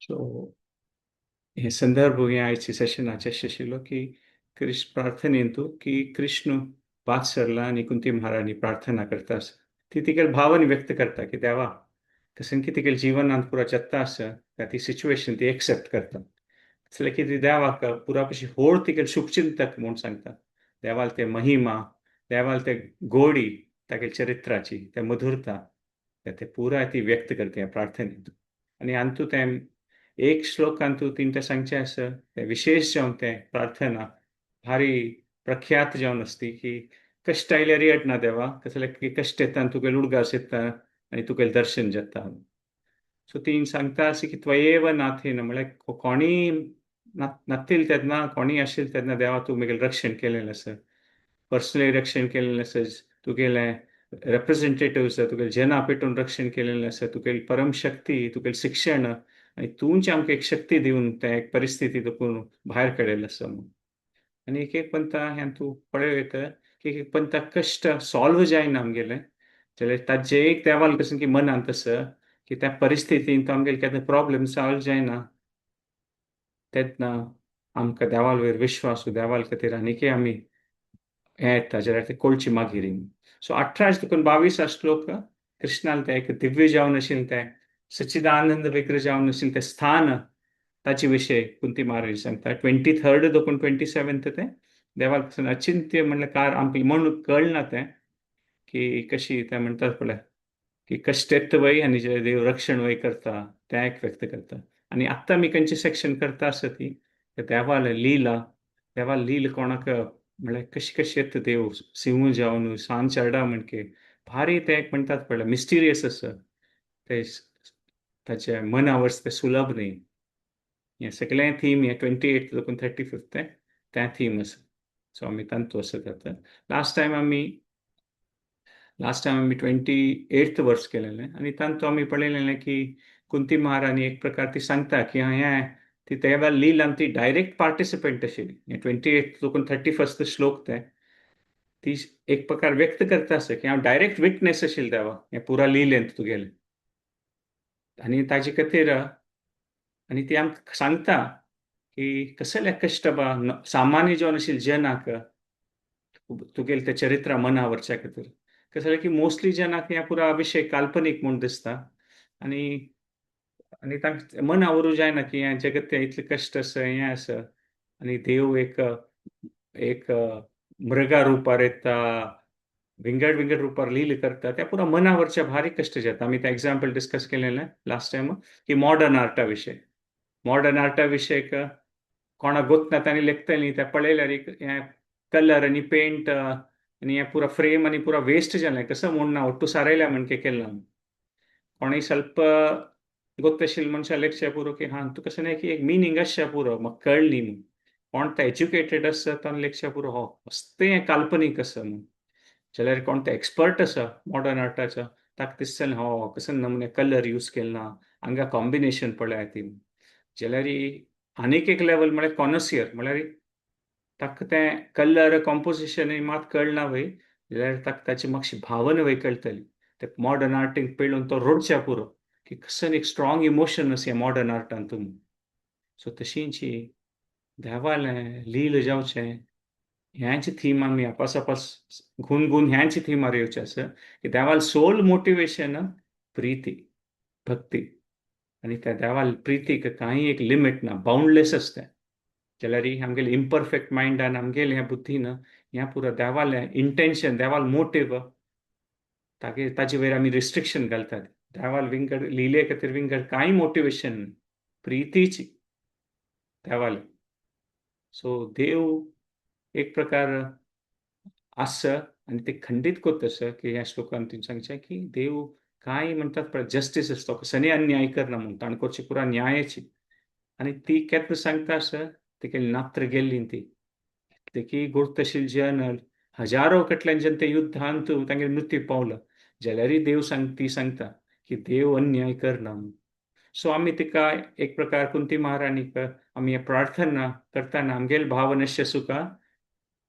So हे संदर्भ हे आयचे सेशनाचे आशिल्लो की कृष्ण प्रार्थनेन तूं की कृष्ण वात्सरला आनी कुंती महाराणी प्रार्थना करता आसा ती तिगेल भावन व्यक्त करता की देवा कसन की तिगेल जीवनांत पुरा जत्ता आसा ती सिच्युएशन ती एक्सेप्ट करता इसलिए की ती देवाक पुरा कशी व्होळ तिगेल शुभचिंतक म्हूण सांगता देवाल ते महिमा देवाल ते गोडी तागे चरित्राची ते मधुरता ते पुराय ती व्यक्त करता ह्या प्रार्थनेंत आनी अंतू ते एक श्लोकांतू तीन ते सांगचे आसा ते विशेष जावन ते प्रार्थना भारी प्रख्यात जावन असती की कष्ट आयल्यार येडना देवा कसले की कष्ट येता आनी तुगेल उडगास येता आनी तुगेल दर्शन जाता सो तीन सांगता अशें की त्वयेव नाथेन म्हळ्यार कोणी नासतील तेन्ना कोणी आशिल्ले तेन्ना देवा तूं म्हगेलें रक्षण केलेलें आसा पर्सनली रक्षण केलेलें आसा तुगेलें रिप्रेझेंटेटिव्स तुगेलें जना पेटून रक्षण केलेलें आसा तुगेली परम शक्ती तुगेलें शिक्षण आनी तूंच आमकां एक शक्ती दिवन ते एक परिस्थिती देखून भायर काडलेलें आसा म्हणून आनी एक पंथा ह्यान तूं पळयत की एक पंथा कश्ट सॉल्व जायना आमगेलें जाल्यार ताजे एक देवाल कशें की मनांत आसा की त्या परिस्थितीन तो आमगेले केन्ना प्रॉब्लेम सॉल्व जायना तेन्ना आमकां देवाल वयर विश्वास देवाल खातीर आनीकय आमी हें येता जाल्यार ते कळची मागीर सो 18 देखून 22 श्लोक कृष्णाल ते एक दिव्य जावन आशिल्लें ते सच्चिदानंद विग्रह जावन आशिल्लें ते स्थान ताचे विशय कुंती महाराज सांगता 23 देखून 27 ते देवाल पासून अचिंत्य म्हणल्यार कार आमकां म्हण कळना तें की कशी ते म्हणटात पळय की कश्ट येता वय आनी जे देव रक्षण वय करता तें एक व्यक्त करता आनी आत्तां आमी खंयची सेक्शन करता आसा ती देवाल लीला देवाल लील कोणाक म्हळ्यार कशी कशी येता देव सिंह जावन सांज चरडा म्हणके भारी ते एक म्हणटात पळय मिस्टिरियस आसा ते ताच्या मना वरस ते सुलभ न्ही हें सगळें थीम हें 28 देखून 35 तें थीम आसा सो आमी तांतू आसा करता लास्ट टायम आमी 28th वर्स केलेलें आनी तांतू आमी पळयलेलें की कुंती महाराणी एक प्रकार ती सांगता की हें ती देवाल लील आनी ती डायरेक्ट पार्टिसिपेंट आशिल्ली हें 28 देखून 31 श्लोक ते ती एक प्रकार व्यक्त करता आसा की हांव डायरेक्ट विटनेस आशिल्लें देवा हें पुरा लिलेंत तुगेलें आनी ताजे खातीर आनी ती आमकां सांगता की कसले कश्ट बा सामान्य जावन आशिल्ले जनाक तुगेले ते चरित्रा मना वरच्या खातीर कसले की मोस्टली जनाक हें पुरा विशय काल्पनीक म्हूण दिसता आनी आनी तांकां मना व्हरूं जायना की हें जगत तें इतलें कश्ट आसा हें आसा आनी देव एक मृगा रुपार येता विंगड विंगड रुपार लील करता त्या पुरा मना वरच्या भारी कश्ट जाता आमी तें एग्जाम्पल डिस्कस केलेलें लास्ट टायम की मॉडर्न आर्टा विशय कोणाक गोतना तांणी लेखतलीं तें पळयल्यार हें कलर आनी पेंट आनी हें पुरा फ्रेम आनी पुरा वेस्ट जालें कसं म्हूण ना ಒಟ್ಟು सारयल्या म्हणके केलां कोणेय ಸ್ವಲ್ಪ ಗೊತ್ತशिल्ले मनशां लेखच्या पुरो की हां तुका कसं की एक मिनींग आसच्या पुरो म्हाका कळ्ळी म्हूण कोण ते एज्युकेटेड आसा तान लेखच्या पुरो हो मस्तें हें काल्पनीक आसा म्हूण जाल्यार कोण ते एक्सपर्ट आसा मॉडर्न आर्टाचो ताका दिसतलें हो कसं नमुने कलर यूज केला हांगा कॉम्बिनेशन पळयात ती जाल्यार आनीक एक लेवल म्हळ्यार कॉनसियर म्हळ्यार ताका तें कलर कॉम्पोजिशन मात कळना वय जाल्यार ताका ताची मातशी भावना वय कळटली ते मॉडर्न आर्टीक पळोवन तो रडच्या पुरो की कसं एक स्ट्रॉंग इमोशन आसा मॉडर्न आर्टान तुम सो तशींची देवालें लील जावचें ह्यांची थीम आमी आपासापास घुवन घुवन ह्यांची थीमार येवचें आसा की देवाल सोल मोटिवेशन प्रिती भक्ती आनी त्या देवाल प्रितीक कांय एक लिमीट ना बाउंडलेस आसता जाल्यार आमगेले इम्परफेक्ट मायंडान आमगेले ह्या बुद्धीन ह्या पुरो देवालें इंटेन्शन देवाल मोटीव ताजे वयर आमी रिस्ट्रिक्शन घालतात देवाल विंगड लिले खातीर विंगड कांय मोटिवेशन प्रितीची देवाल सो देव एक प्रकार आसा आनी ते खंडीत कोत्ता आसा की ह्या श्लोकान तुवें सांगचें की देव कांय म्हणटात पळय जस्टीस आसता कसनी अन्याय करना म्हणून ताणें करची पुरा न्यायाची आनी ती केन्ना सांगता आसा तेगेली नात्र गेल्ली ती देखी गुर्त आशिल्ले जन हजारो कटल्यान जन ते युद्धांत तांगे मृत्यू पावला जाल्यारूय देव ती सांगता की देव अन्याय करना म्हणून सो आमी तिका एक प्रकार कुंती महाराणीक आमी प्रार्थना करतना आमगेले भावना अशें सुका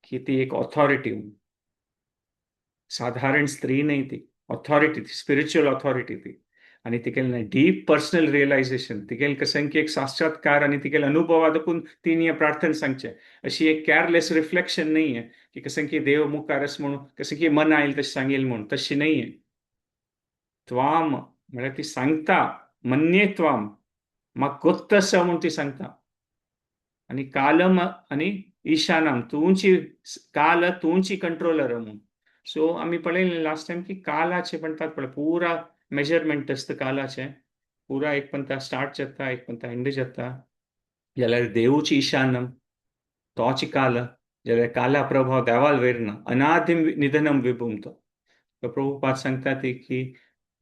की ती एक ऑथॉरिटी साधारण स्त्री नाही ती ऑथॉरिटी ती स्पिरिच्युअल ऑथॉरिटी ती आणि तिकेल डीप पर्सनल रियलायझेशन तिकेल कसन की एक साक्षात्कार आणि तिकेल अनुभव देखून तीन या प्रार्थना सांगचे अशी एक केअरलेस रिफ्लेक्शन नाही आहे की कसं की देव मुखारस म्हणून कसं की मन आईल तशी सांगेल म्हणून तशी नाही आहे. त्वाम म्हणजे ती सांगता मन्ये त्वाम मग गोत्त म्हणून ती सांगता आणि कालम आणि ईशानम तुमची काल तुमची कंट्रोलर म्हणून. सो आम्ही पळयलें लास्ट टाइम की कालाचे म्हणतात पळय पुरा मेजरमेंट असतं कालाचे पुरा एक पंता स्टार्ट जाता एक पंता एंड जाता जाल्यार देवची ईशानम तोची काल जाल्यार काला प्रभाव देवाल वेरना अनादिम निधनम विभूम तो प्रभुपाद सांगता ती की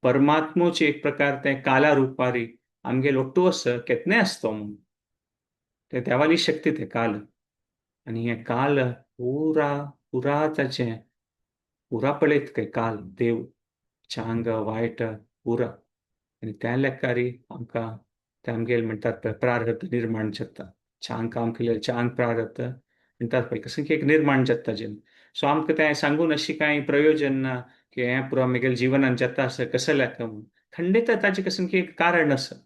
परमात्मोचे एक प्रकार ते काला रुपारी आमगे लोट्टू असं केतने असतो म्हणून ते देवाली शक्ती ते काल आणि हे काल पुरा पुराताचे पुरा पळयत काय काल देव चांग वायट पुरा आणि त्या लेखारी आमकां ते आमगेल म्हणटात पळय प्रारब्ध निर्माण जाता छान काम केलें छान प्रारब्ध म्हणटात पळय कसं की एक निर्माण जाता जेन सो आमकां तें सांगून अशी कांय प्रयोजन ना की हें पुरो आमगेल जिवनान जाता असं कसं लेखा म्हणून खंडित ताचे कसं की एक कारण आसा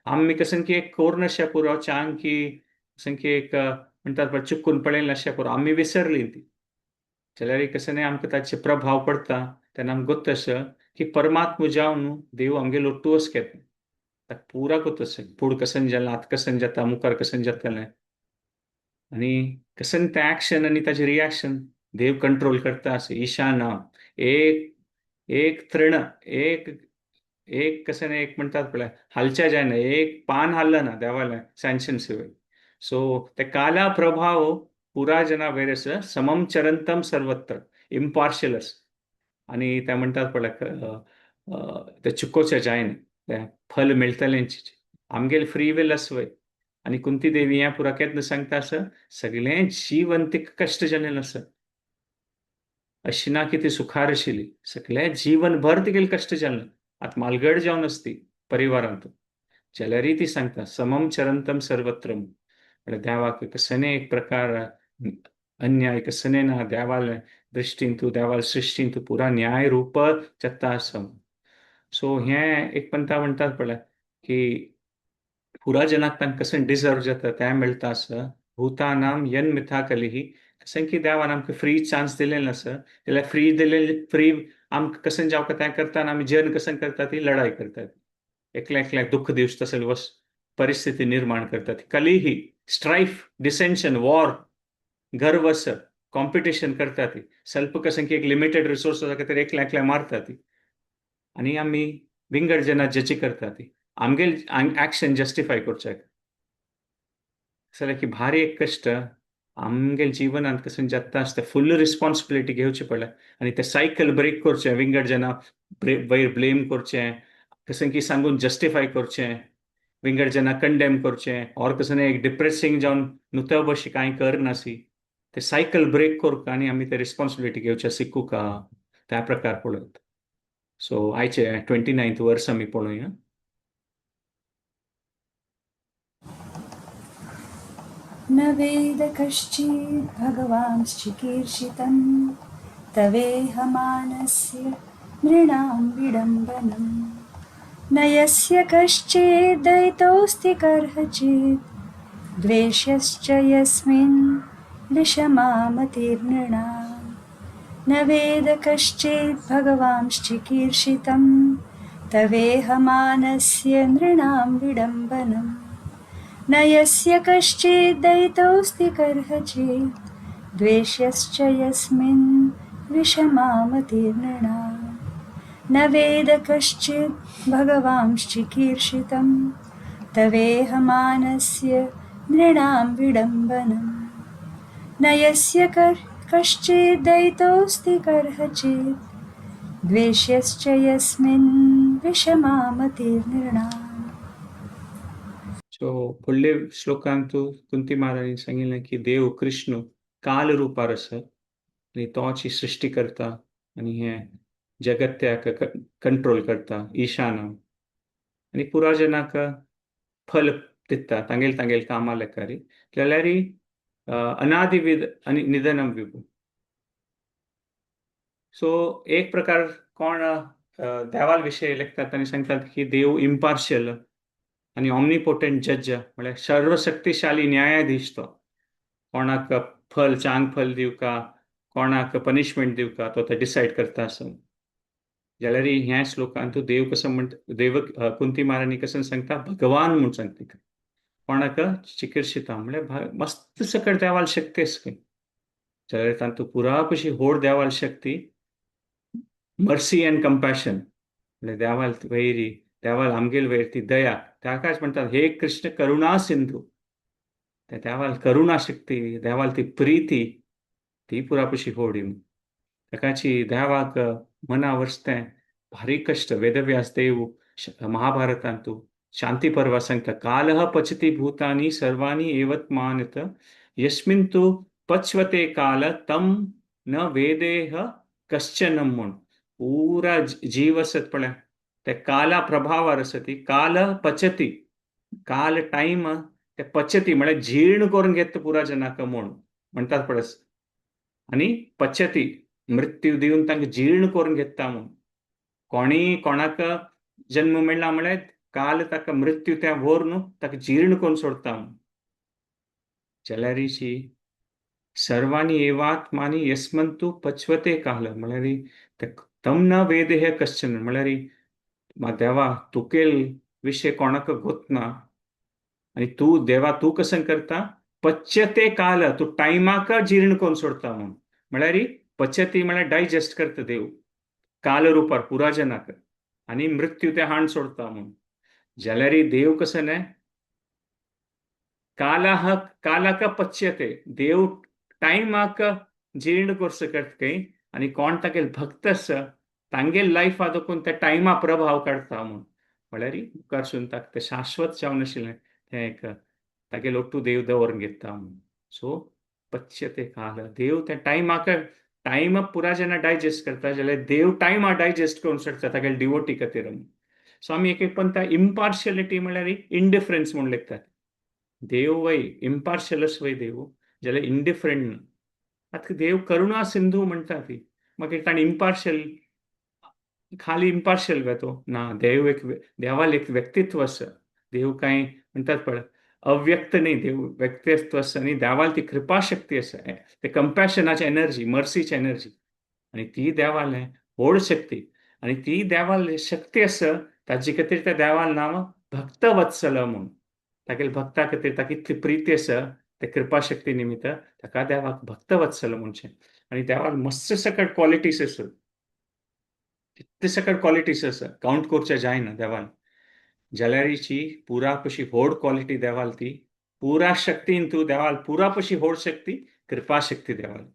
आम्ही कसं की एक कोर्नशा पुरो छान की कसं की एक म्हणटात पळय चुकून पळयलें अशें पुरो आम्ही विसरली ती जाल्यार कसं नाही आमकां ताचे प्रभाव पडता तेन्ना आमकां गोत्त असं की परमात्मा जावन देव आमगे लोट्टू वच घेता ताका पुरा गोत्त असं फूड कसन जालें आतां कसन जाता मुखार कसन जातलें आणि कसन तें ऍक्शन आणि ताचे रिॲक्शन देव कंट्रोल करता असं ईशान एक एक तृण एक एक कसं नाही एक म्हणतात पळय हालच्या जायना एक पान हाललं ना देवाला सँक्शन शिवाय सो ते काला प्रभाव पुरा जना वेरस समम चरंतम सर्वत्र इम्पार्शियलस आणि त्या म्हणतात पळय ते चुकोवचे जायना ते फल मिळतलेंच आमगेल फ्री विल असवय आणि कुंती देवी या पुरा केन्ना सांगता असं सगळें जीवन तिक कश्ट जालेलें आसा अशी ना की ती सुखार आशिल्ली सगळें जीवनभर तिगेल कश्ट जालें आतां मालगड जावन असती परिवारांत जाल्यारय ती सांगता समम चरंतम सर्वत्र म्हणजे देवाक कसने एक प्रकार अन्याय कसने ना देवाल दृश्टीन तूं देवाल सृश्टीन तूं पुरा न्याय रूप जाता आसा सो हें एक पंथा म्हणटात पळय की पुरा जनाक तांकां कसें डिजर्व जाता तें मेळटा आसा भूतानाम यन मिथा कलिही कसें की देवान आमकां फ्री चान्स दिलेलें आसा जाल्यार फ्री दिलेले फ्री आमकां कसें जावं तें करता आमी जन कसें करता ती लढाई करतात एकल्या एकल्याक दुःख दिवस तसं वस परिस्थिती निर्माण करतात कलिही स्ट्राइफ डिसेंशन वॉर गर्व असं कॉम्पिटिशन करता ती ಸ್ವಲ್ಪ कसं की एक लिमिटेड रिसोर्स खातीर एकल्या एकल्या मारता ती आणि आम्ही विंगड जना जची करता ती आमगेल ऍक्शन जस्टिफाय करचे जाल्यार की भारी एक कश्ट आमगेल जिवनांत कसं जाता आसता फुल्ल रिस्पॉन्सिबिलिटी घेवची पडल्या आणि ते सायकल ब्रेक करचें विंगड जना वयर ब्लेम करचें कसं की सांगून जस्टिफाय करचें विंगड जना कंडेम करचें और कसं एक डिप्रेसिंग जावन नुतळ बशी कांय करनासी ते सायकल ब्रेक करूंक आनी आमी ते रिस्पॉन्सिबिलिटी घेवचे शिकूंक त्या प्रकार पळयत सो आयचे 29th वर्स आमी पळोवया न वेद कश्चित् भगवांश्चिकीर्षितं तवेहमानस्य नृणां विडम्बनं न यस्य कश्चिद्दयितोऽस्ति कर्हचित् द्वेष्यश्च यस्मिन् विषमामतिर्नृणाम् न वेद कश्चित् भगवांश्चिकीर्षितं तवेहमानस्य नृणां विडम्बनम् न यस्य कश्चिद्दयितोऽस्ति कर्हचित् द्वेष्यश्च यस्मिन् विषमामतिर्नृणाम् न वेद कश्चित् भगवांश्चिकीर्षितं तवेहमानस्य नृणां विडम्बनम् न यस्य कश्चिद्दयितोऽस्ति कर्हचित् द्वेष्यश्च यस्मिन् विषमामतिर्नृणाम् सो फुडले श्लोकांत कुंती महाराणी सांगिल्लें की देव कृष्ण काल रुपार आसा आनी तोची सृश्टी करता आनी हे जगत्याक कंट्रोल करता ईशान आनी पुरा जनाक फल दिता तांगेल तांगेल कामा लेखारी जाल्यार अनादिविद आनी निधनम विभू सो एक प्रकार कोण देवाल विषयी लेखतात आणि सांगतात की देव इम्पार्शियल आणि ऑमनिपोटेंट जज, म्हणजे सर्वशक्तिशाली न्यायाधीश तो. कोणाक फल चांग फल दिव का, कोणाक पनिशमेंट दिव का, तो ते डिसाईड करता असं. जाल्यार ह्या श्लोकान तू देव कसं म्हणता, देव कुंती महाराणी कसं सांगता भगवान म्हणून सांगता. कोणाक चिकीर्षिता म्हणजे मस्त सकट देवाल शक्ती असते. जाल्यार तांतू पुरा कशी होड देवाल शक्ती, मर्सी अँड कंपॅशन, म्हणजे देवाल वैरी, देवाल आमगेल वैर ती दया, ताकाच म्हणतात हे कृष्ण करुणा सिंधू. त्या देवाल करुणा शक्ती, देवाल ती प्रीती, ती पुरापशी होड येऊन ताकाची देवाक मना वचतें भारी कष्ट. वेदव्यास देव महाभारतांतू शांती पर्वा सांगता कालः पचति भूतानि सर्वाणि एवत्मानत यस्मिन् तु पच्वते काल तम न वेदेह कश्चन म्हूण पुरा जीव असत पळय ते काला प्रभावार असती. काल पचती, काल टाइम ते पचती म्हणजे जीर्ण करून घेत पुरा जनाक म्हूण म्हणतात पळस. आणि पचती मृत्यू देऊन तांकां जीर्ण करून घेता म्हणून. कोणी कोणाक जन्म मेळ्ळा म्हळ्यार काल ताका मृत्यू त्या व्हर न्हू ताका जीर्ण करून सोडता म्हणून. जाल्यारीची सर्वांनी एवात्मानी यस्मंतु पचवते काल म्हळ्यार तम न वेद हे कश्चन म्हळ्यार देवा तुकेल विषय कोणाक गोतना. आणि तू देवा तू कसं करता पच्यते काल, तू टायमाक जीर्ण करून सोडता म्हणून. म्हळ्यार पचती म्हळ्यार डायजेस्ट करता देव काल रुपार पुराजनाक, आणि मृत्यू ते हाण सोडता म्हणून. जाल्यार देव कसं न्हय कालाक पच्यते, देव टायमाक जीर्ण कर सकत काही. आणि कोण तागेल भक्त आसा तांगेल लायफा देखून त्या टायमा प्रभाव काढता म्हणून. म्हळ्यार मुखार सुनताक ते शाश्वत जावन आशिल्लें तें एक तागेल ओट्टू देव दवरून घेता म्हणून. सो पच्यते काल, देव त्या टायमाक टायम पुरा जेन्ना डायजेस्ट करता जाल्यार देव टायमा डायजेस्ट करून सोडता तागेल डिवोटी खातीर. सो आमी एक म्हणटा इम्पार्शियलिटी म्हळ्यार इंडिफरन्स म्हणून लेखतात. देव वय इम्पार्शियलच वय देव, जाल्यार इंडिफरंट ना. आता देव करुणा सिंधू म्हणटा ती, मागीर ताणें इम्पार्शियल खाली इम्पार्शियल काय तो ना. देवाल एक व्यक्तित्व आसा. देव काय म्हणतात पळय अव्यक्त नाही, देव व्यक्तित्व आसा. आणि देवाल ती कृपा शक्ती आसा, ते कंपॅशनाची एनर्जी, मर्सीची एनर्जी, आणि ती देवाल व्हड शक्ती. आणि ती देवाल शक्ती आसा ताजे खातीर त्या देवाल नांव भक्तवत्सल म्हणून. तागेल भक्ता खातीर ताका इतली प्रिती आसा ते कृपा शक्ती निमित्त ताका देवाक भक्तवत्सल म्हणचें. आणि देवाल मस्त सकट क्वॉलिटीज आसा, कितले सकट क्वॉलिटीज आसा काउंट करचे जायना देवाल. जाल्यारीची पुरा कशी व्हड क्वॉलिटी देवाल ती. पुरा शक्तीन तू देवाल पुरा कशी व्हड शक्ती कृपा शक्ती देवाल.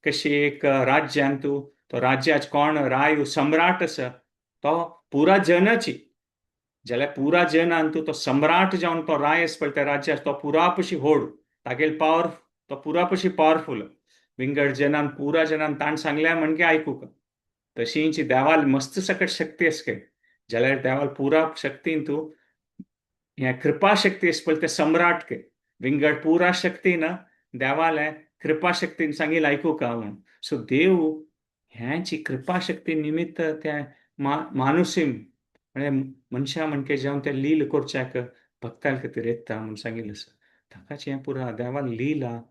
कशी एक राज्यान तू तो राज्याच कोण राय सम्राट आसा तो पुरा जनाची, जाल्यार पुरा जनान तू तो सम्राट जावन तो राय आसा पळय त्या राज्यात तो पुरा पशी व्हड, तागेल पावर तो पुरा पशी पॉवरफुल. विंगड जनान पुरा जनान ताण सांगल्या म्हणजे आयकूक. तशींची देवाल मस्त सकट शक्ती आसा काय जाल्यार देवाल पुरा शक्तीन तू हे कृपा शक्ती आसा पळय ते सम्राट के विंगड पुरा शक्ती ना देवाल कृपा शक्तीन सांगील आयकूक म्हणून. सो देव ह्याची कृपा शक्ती निमित्त त्या मानुसीम म्हणजे मनशा म्हणके जावन ते लील करच्याक भक्तां खातीर येता म्हणून सांगिल्लें आसा. ताकाच हें पुरा देवान लीला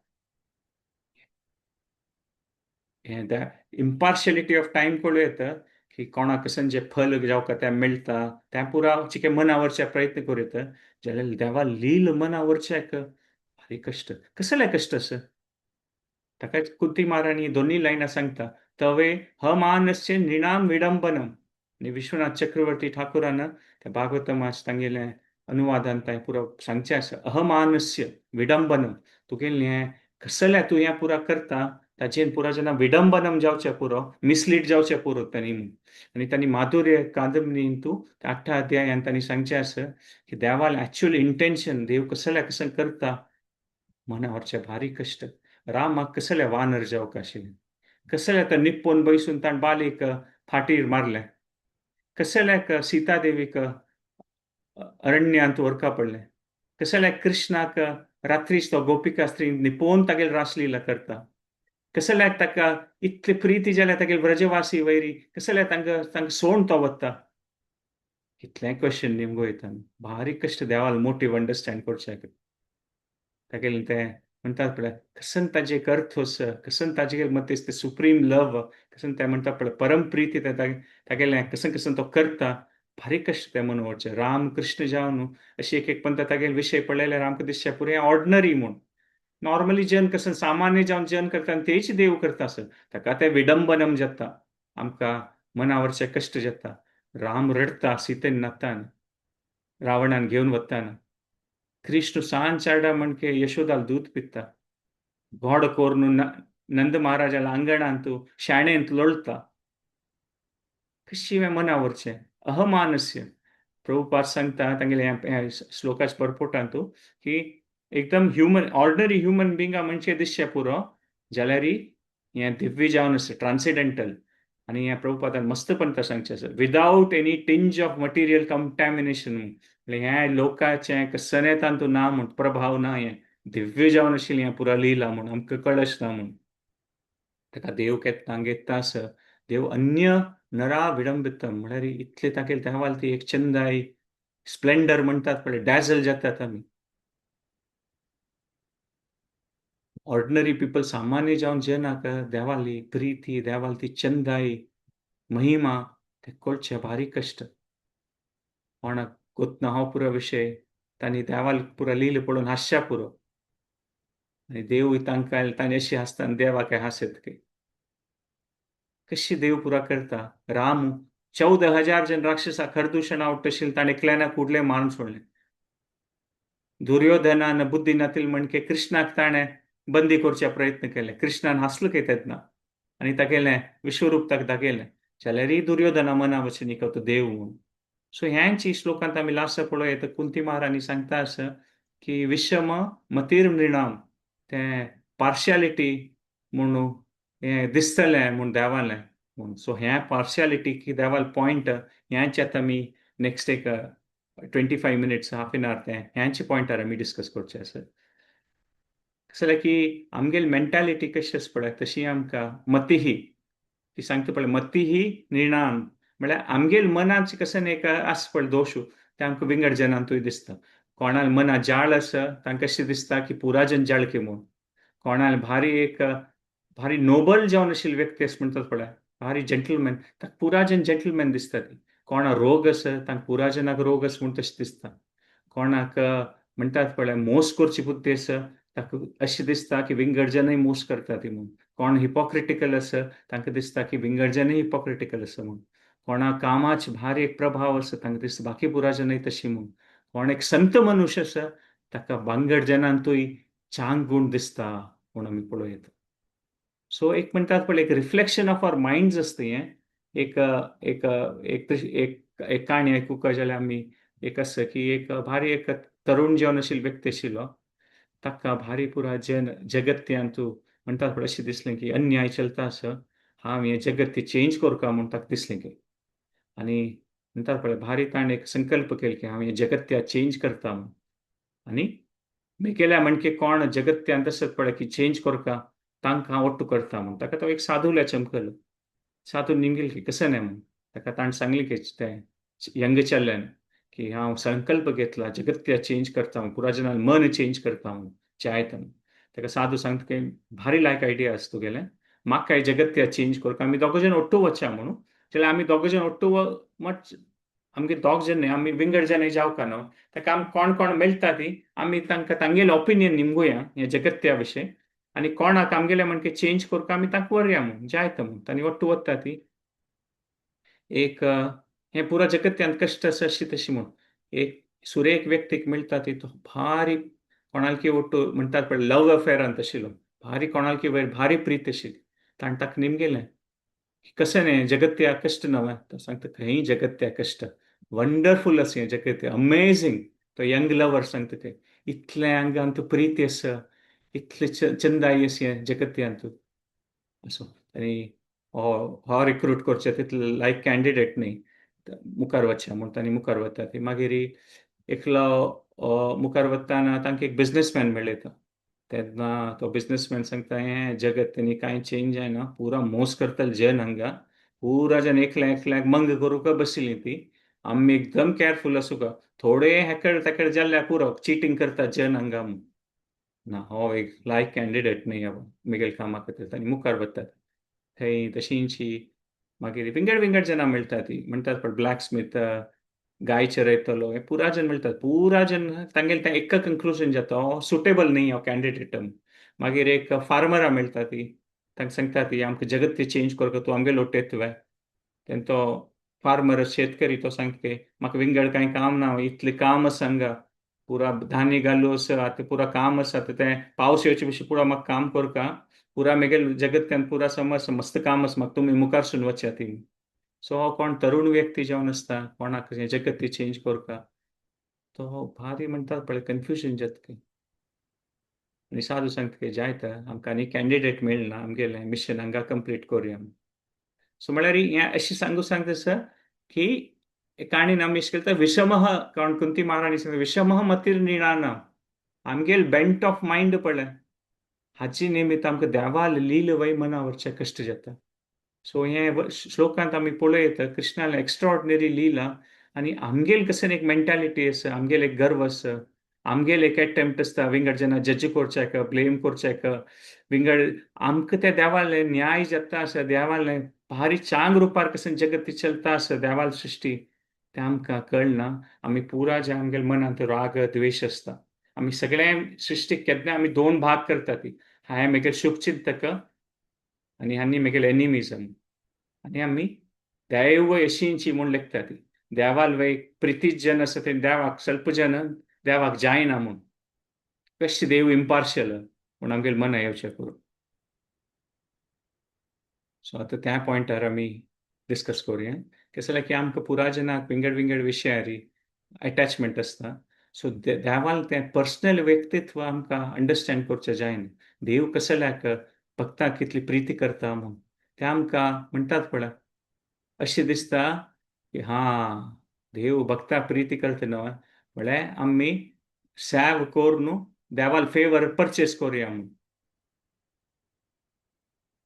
हें इम्पार्शियलिटी ऑफ टायम कळूं येता की कोणाक कसं जे फल जावका तें मेळटा तें पुरा चिके मनावरचे प्रयत्न करूं येता. जाल्यार देवा लील मनावरच्याक भारी कश्ट, कसले कश्ट आसा ताकाच कुंती महाराणी दोन्ही लायना सांगता. तवे हमानस्य नृणाम विडंबनम. आणि विश्वनाथ चक्रवर्ती ठाकुरान त्या भागवतमाच तांगेले अनुवादान तांय पुरो सांगचें आसा. अहमानस्य विडंबनम, तुगेलें हें कसलें तूं हें पुरा करता ताचेर पुरा जेन्ना विडंबनम जावचें पुरो मिसलीड जावचें पुरो तांणी. आनी तांणी माधुर्य कादंबरीन तूं 8 अध्यायान तांणी सांगचें आसा की देवाल एक्चुअल इंटेन्शन देव कसं करता मनावरचे भारी कश्ट. रामाक कसले वानर जावक आशिल्ले, कसले तर निप्पोन बैसून ताण बालीक फाटीर मारले, कसल्याक सीतादेवीक अरण्यांत व्हरका पडले, कसल्याक कृष्णाक रात्रीच तो गोपिका स्त्री निपोवन तागेल रासलीला करता. कसल्या ताका इतले प्रीती जाल्या तागेले व्रजवासी वैरी कसल्या तांकां तांकां सोडून तो वता. कितलें क्वेश्चन निमगो वयता. भारी कश्ट देवाल मोटीव अंडरस्टँड करचे तागेले ते म्हणटात पळय कसन ताजे अर्थ आसा, कसन ताजे मते ते सुप्रीम लव, कसन ते म्हणटा पळय परम प्रीती तागेले कसन कसन तो करता. भारी कश्ट ते मनोवरचे. राम कृष्ण जावन न्हू अशी एक एक पंत तागेले विशय पळयल्यार आमकां दिसचे पुरे ऑर्डिनरी म्हूण. नॉर्मली जन कसं सामान्य जावन जन करता आनी तेच देव करता असं ताका ते विडंबनम जाता. आमकां मनावरचे कश्ट जाता. राम रडता सीतेन नातान रावणान घेवन वताना. कृष्ण सांज चारडा म्हणके यशोदाल दूध पिता. गोड कोर न्हू नंद महाराजाला आंगणान तूं शाणेंत लोळता. कशी मनावरचे अहमानस्य प्रभुपाद सांगता तांगेले श्लोकाच्या परपोटान तूं की एकदम ह्युमन ऑर्डिनरी ह्युमन बिंगा म्हणजे दिसचे पुरो जाल्यार हें दिव्य जावन आसा ट्रान्सेंडेंटल. आनी हें प्रभुपादान मस्तपण सांगचें आसा without any tinge of material contamination. हें लोकाचें कसले तांतू ना म्हूण प्रभाव ना. हें दिव्य जावन आशिल्लें हें पुरा लिहिलां म्हूण आमकां कळच ना म्हूण. ताका देव केन्ना घेता आसा देव अन्य नरा विडंबितम म्हळ्यार इतले तागेले देवाल ती एक चंदाई स्प्लेंडर म्हणटात पळय डॅझल जातात आमी. ऑर्डिनरी पीपल सामान्य जावन जे नाका देवाली प्रीती देवाल ती चंदाई महिमा ते कळचे भारी कश्ट. कोणाक कोतना हो पुरो विशय तांणी देवाल पुरो लिहिलं पळोवन हास्या पुरो. आनी देव तांकां तांणी अशी हासता आनी देवा काय हासत की कशी देव पुरा करता. राम 14,000 जन राक्षसा खरदूषण आवटशील ताणें एकल्याना कुडले मारून सोडले. दुर्योधनान बुद्धी नातील म्हणके कृष्णाक ताणें बंदी करचे प्रयत्न केले. कृष्णान हासलो की तेन्ना आनी तागेलें विश्वरूप ताका दाखयलें जाल्यारय दुर्योधना मना वचून तो देव म्हणून. सो ह्यांची श्लोकांत आमी लास्ट पळोवया कुंती महाराणी सांगता आसा की विषम मतीर नृणाम तें पार्शियालिटी म्हूण हें दिसतलें म्हूण देवालें म्हूण. सो हें पार्शियालिटी की देवाल पॉयंट ह्यांचे आतां आमी नेक्स्ट एक 25 मिनिट्स हाफ एन आवर ते ह्यांचे पॉयंटार आमी डिस्कस करचे आसा. कसं जाल्यार की आमगेली मेंटॅलिटी कशी आसा पळय तशी आमकां मती ही ती सांगता पळय मती ही निर्णाम म्हळ्यार आमगेल मनाचे कसं एक आसा पळय दोश ते आमकां विंगड जनांतूय दिसता. कोणाल मना जाळ आसा तांकां अशें दिसता की पुराजन जाळके म्हूण. कोणाल भारी नोबल जावन आशिल्ली व्यक्ती आसा म्हणटात पळय भारी जेंटलमॅन ताका पुराजन जेंटलमॅन दिसता ती. कोणा रोग आसा तांकां पुराजनाक रोग आसा म्हूण तशें दिसता. कोणाक म्हणटात पळय मोस करची बुद्धी आसा ताका अशें दिसता की विंगडजनय मोस करता ती म्हूण. कोण हिपोक्रिटिकल आसा तांकां दिसता की विंगडजनय हिपोक्रिटिकल आसा म्हूण. कोणाक कामाचे भारी एक प्रभाव आसा तांकां दिसता बाकी पुराजनय तशी म्हूण. कोण एक संत मनुश्य आसा ताका वांगड जनांतूय चांग गूण दिसता म्हूण आमी पळयता. सो एक म्हणटात पळय एक रिफ्लेक्शन ऑफ आवर मायंड्स आसता हें. एक एक एक एक एक काणी आयकूंक जाल्यार आमी एक आसा की एक भारी एक तरुण जावन आशिल्लो व्यक्ती आशिल्लो ताका भारी पुरा जगत्यान तूं म्हणटात पळय अशें दिसलें की अन्याय चलता आसा हांव हें जगत चेंज करता म्हूण ताका दिसलें की आनी म्हणटात पळय भारी ताणें एक संकल्प केलो की हांव हें जगत्या चेंज करता म्हूण. आनी मेकेल्या म्हणके कोण जगत्यान तसत पळय की चेंज करता तांकां हांव ओट्टू करता म्हूण. ताका तो एक साधूला चमकलो. साधू निमगेल की कसं नाही म्हूण ताका ताणें सांगलें की तें यंग चेल्ल्यान की हांव संकल्प घेतला जगत्या चेंज करता म्हूण पुराजनान मन चेंज करता म्हूण चायतान. ताका साधू सांगता की भारी लायक आयडिया आसा तुगेलें म्हाका जगत्या चेंज करता आमी दोग जण ओट्टू वचया म्हणून. जाल्यार आमी दोग जण ओट्टू मत आमगे दोग जण न्ही आमी विंगड जण जावका न्हू. ताका आमी कोण कोण मेळटा ती आमी तांकां तांगेलें ओपिनियन निमगुया हें जगत्या विशय आनी कोणाक आमगेलें म्हणके चेंज करता आमी तांकां व्हरया म्हूण जायता म्हूण. तांणी ओट्टू वता ती एक हें पुरा जगत्यान कश्ट आसा अशी तशी म्हूण. एक सुरेख व्यक्तीक मेळटा ती तो भारी कोणालकी ओट्टू म्हणटात पळय लव अफेरांत आशिल्लो भारी कोणालकी वयर भारी प्रीत आशिल्ली. ताणें ताका निमगेलें कसं नाही जगत्या कष्ट नव्हे तो सांगता खंय जगत्या कष्ट वंडरफूल असें हें जगत अमेझींग. तो यंग लवर सांगता ते इतलें आंगान तूं प्रीती आसा इतलें चंदाई अशें जगत्यान तूं असो. आनी हो रिक्रूट करचे तितले लायक कॅन्डिडेट न्ही मुखार वचया म्हूण तांणी मुखार वता ती मागीर एकलो मुखार वताना तांकां एक बिझनेसमॅन मेळयता. तेन्ना तो बिझनेसमॅन सांगता हें जगत त्यांनी कांय चेंज जायना, पुरा मोस करतले जन हांगा, पुरा जन एकल्या एकल्याक मंग करूंक बशिल्लीं ती. आमी एकदम केअरफूल आसूं का, थोडे हेकड तेकड जाल्यार पुरो चिटींग करता जन हांगा म्हूण. ना हो एक लायक कॅन्डिडेट न्ही ह्या मुगेल कामा खातीर, तांणी मुखार वतात. थंय तशींची मागीर विंगड विंगड जनां मेळटा ती म्हणटात पळय ब्लॅक स्मीथ, गाय चरयतलो, हे पुरा जन मेळटात. पुरा जन तांगेले तें एक्क कन्क्लुजन जाता हो सुटेबल न्ही हो कॅन्डिडेट. मागीर एक फार्मरां मेळटा ती, तांकां सांगता ती आमकां जगत ते चेंज करता, तूं आमगे लोटयत तुवें. तेन्ना तो फार्मर शेतकरी तो सांगता म्हाका विंगड कांय काम ना, इतलें काम आसा हांगा, पुरा धान्य घालूं आसा, आतां पुरा काम आसा, आतां तें पावस येवचे पयलीं पुरा म्हाका काम करता, पुरा म्हगेल जगतकान पुरा समज मस्त काम आसा, म्हाका तुमी मुखारसून वचात. सो हो कोण तरुण व्यक्ती जावन आसता, कोणाक हें जगत ती चेंज करता, तो भारी म्हणटात पळय कन्फ्युजन जाता. आनी साधू सांगता की जायत आमकां आनी कॅन्डिडेट मेळना, आमगेलें मिशन हांगा कंप्लीट करुया. सो म्हळ्यार हें अशें सांगू सांगता सर की काणयेन आमी अशें केलें विशमः कोण कुंती महाराणी सांगता विशमः मतिर्निणानाम. आमगेल बेंट ऑफ मायंड पळय, हाची निमित्त आमकां देवाल लील वै मनावरचें कश्ट जाता. सो हे श्लोकांत आमी पळयत कृष्णान एक्स्ट्राऑर्डिनरी लीला, आनी आमगेल कसन एक मेंटॅलिटी आसा, आमगेल एक गर्व आसा, आमगेल एक एटेम्प्ट आसता विंगड जेन्ना जज करचें ब्लेम करचें विंगड आमकां त्या देवालें न्याय जाता आसा, देवालें भारी चांग रुपार कसन जगत चलता आसा, देवाल सृश्टी तें आमकां कळना. आमी पुरा जे आमगेल मनांत राग द्वेश आसता, आमी सगळे सृश्टीक केन्ना आमी दोन भाग करता ती, हांवें म्हगेल शुभचिंतक आनी आनी म्हगेल एनिमिजम. आनी आमी दैव यशींची म्हूण लेखता ती, देवाल वै प्रितीत जन आसा ते देवाक स्वल्प जन देवाक जायना म्हूण, कशें देव इम्पार्शियल म्हूण आमगेल मनां येवचें करूं. सो आतां त्या पॉयंटार आमी डिस्कस करुया. कसं जाल्यार की आमकां पुरा जनाक विंगड विंगड विशयारी अटॅचमेंट आसता. सो देवाल तें पर्सनल व्यक्तित्व आमकां अंडरस्टँड करचें जायना. देव कसल्याक भक्तांक कितली प्रिती करता म्हूण तें आमकां म्हणटात पळय अशें दिसता की देव भक्तांक प्रिती करता न्हय म्हळ्यार आमी सेव करून देवाल फेवर परचेस करुया म्हूण.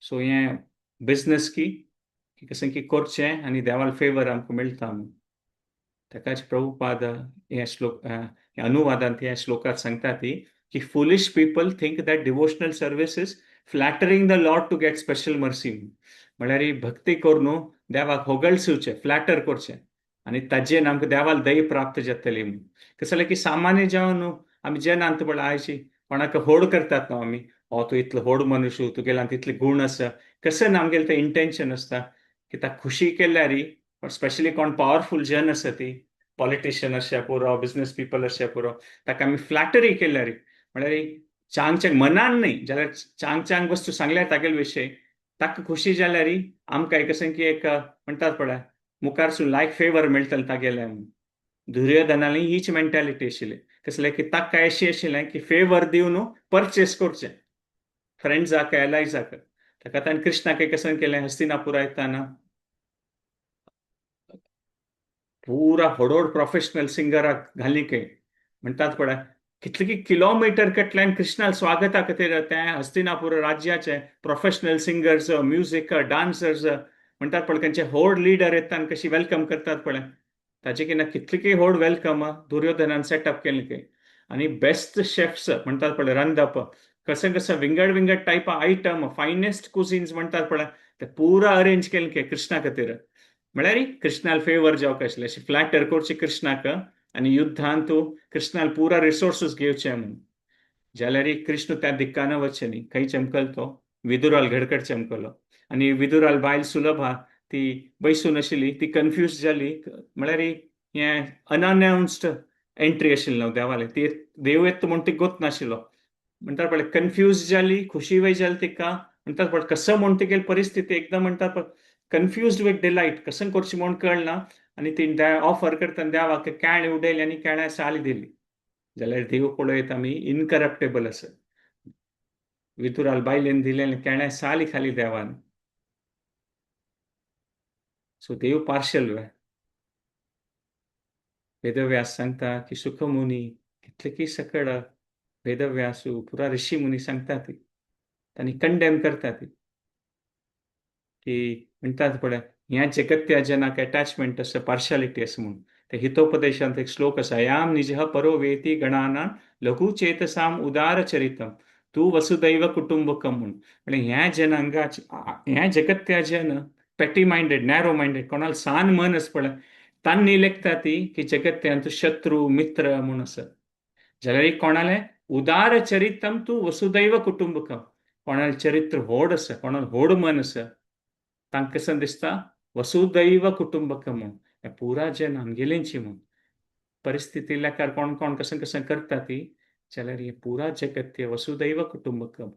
सो हें बिझनेस की कशें की करचें आनी देवाल फेवर आमकां मेळटा म्हूण. ताकाच प्रभुपाद हे श्लोक अनुवादांत ह्या श्लोकांत सांगता ती की foolish people think that devotional service is flattering the lord to get special mercy. म्हळ्यार ही भक्ती करून देवाक होगळसुचें, फ्लॅटर करचें आनी ताजेन आमकां देवाल दय प्राप्त जातली म्हूण. कसं जाल्यार की सामान्य जावन आमी जेन्ना पळय आयची कोणाक होड करतात न्हू आमी, हो तूं इतलो व्हड मनुश्य, तुगेल्यान तितले गूण आसा, कसं आमगेलें तें इंटेन्शन आसता की ताका खुशी केल्यार स्पेशली कोण पॉवरफूल जन आसा ती पॉलिटिशियन आसया पुरो, बिझनेस पीपल आसया पुरो, ताका आमी फ्लॅटरी केल्यार म्हळ्यार चांगच्या मनान न्ही जाल्यार चांग चांग वस्तू सांगल्यार तागेले विशय ताका खुशी जाल्यार आमकां कशें की एक म्हणटात पळय मुखारसून लायक फेवर मेळटलें तागेलें. दुर्योधनाली हीच मेंटॅलिटी आशिल्ली. कसलें की ताका काय अशें आशिल्लें की फेवर दिवन परचेस करचें फ्रेंड्साक एलायजाक. ताका ताणें कृष्णाक कशें केलें हस्तिनापुरा येताना पुरा व्हड प्रोफेशनल सिंगराक घाली खंय म्हणटात पळय कितले किलोमिटर कटल्यान कृष्णाल स्वागता खातीर ते हस्तिनापूर राज्याचे प्रोफेशनल सिंगर्स, म्युझिक, डान्सर्स म्हणटात पळय तांचे व्हड लिडर येता आनी कशी वेलकम करतात पळय, ताचे कितें कितले व्हड वेलकम दुर्योधनान सेटअप केलें खंय. आनी बेस्ट शेफ्स म्हणटात पळय रांदप कसं कसं विंगड विंगड टायप आयटम फायनेस्ट कुझिन्स म्हणटात पळय ते पुरा अरेंज केलें खंय कृष्णा खातीर. म्हळ्यार कृष्णाल फेवर जावंक आशिल्लें अशें फ्लॅटर करचें कृष्णाक आनी युद्धांत तूं कृष्णाल पुरा रिसोर्सीस घेवचे म्हूण. जाल्यार कृष्ण त्या दिक्कान वचचें न्ही. खंय चमकलो तो विदुराल घडकड चमकलो आनी विदुराल बायल सुलभा ती बैसून आशिल्ली ती कन्फ्यूज जाली. म्हळ्यार हें अनअनाउन्स्ड एंट्री आशिल्ली न्हू देवालें, ती देव येता म्हूण ती गोत नाशिल्लो. म्हणटात पळय कन्फ्यूज जाली, खुशी वय जाली तिका. म्हणटात पळय कसं म्हूण तिगेली परिस्थिती एकदम म्हणटात पळय कन्फ्युज्ड विथ डिलायट, कसं करचें म्हूण कळना. आनी ती ऑफर करतना देवाक केळें उडयलें आनी केळ्या साल दिली. जाल्यार देव पळयत आमी इनकरप्टेबल आसा. विदुराल बायलेन दिलेलें केळ्या साली खाली देवान. सो देव पार्शल वेदव्यास सांगता की सुखमुनी कितले की सकड वेदव्यासू पुरा ऋषी मुनी सांगतात त्यांनी कंडेम करतात की म्हणतात पळय ह्या जगत्या जनाक अटॅचमेंट असं पार्शालिटी असं म्हणून ते हितोपदेशांत एक श्लोक असा याम निजः परो वेती गणाना लघु चेतसाम उदार चरितम तू वसुदैव कुटुंबकम म्हणून म्हणजे ह्या जनांगा ह्या जगत्या जन पेटी माइंडेड नॅरो माइंडेड कोणाला सान मन असं पळय तांनी लेखता ती की जगत्यांत शत्रू मित्र म्हणून असं जाल्यार एक कोणाले उदार चरितम तू वसुदैव कुटुंबकम कोणाला चरित्र व्हड आसा कोणाला व्हड मन आसा तांकां कसं दिसता वसुदैव कुटुंबकम म्हणून हे पुरा जन आमगेलींची म्हणून परिस्थिती इल्ल्याकार कोण कोण कसं कसं करता ती जाल्यार हे पुरा जगत ते वसुदैव कुटुंबकम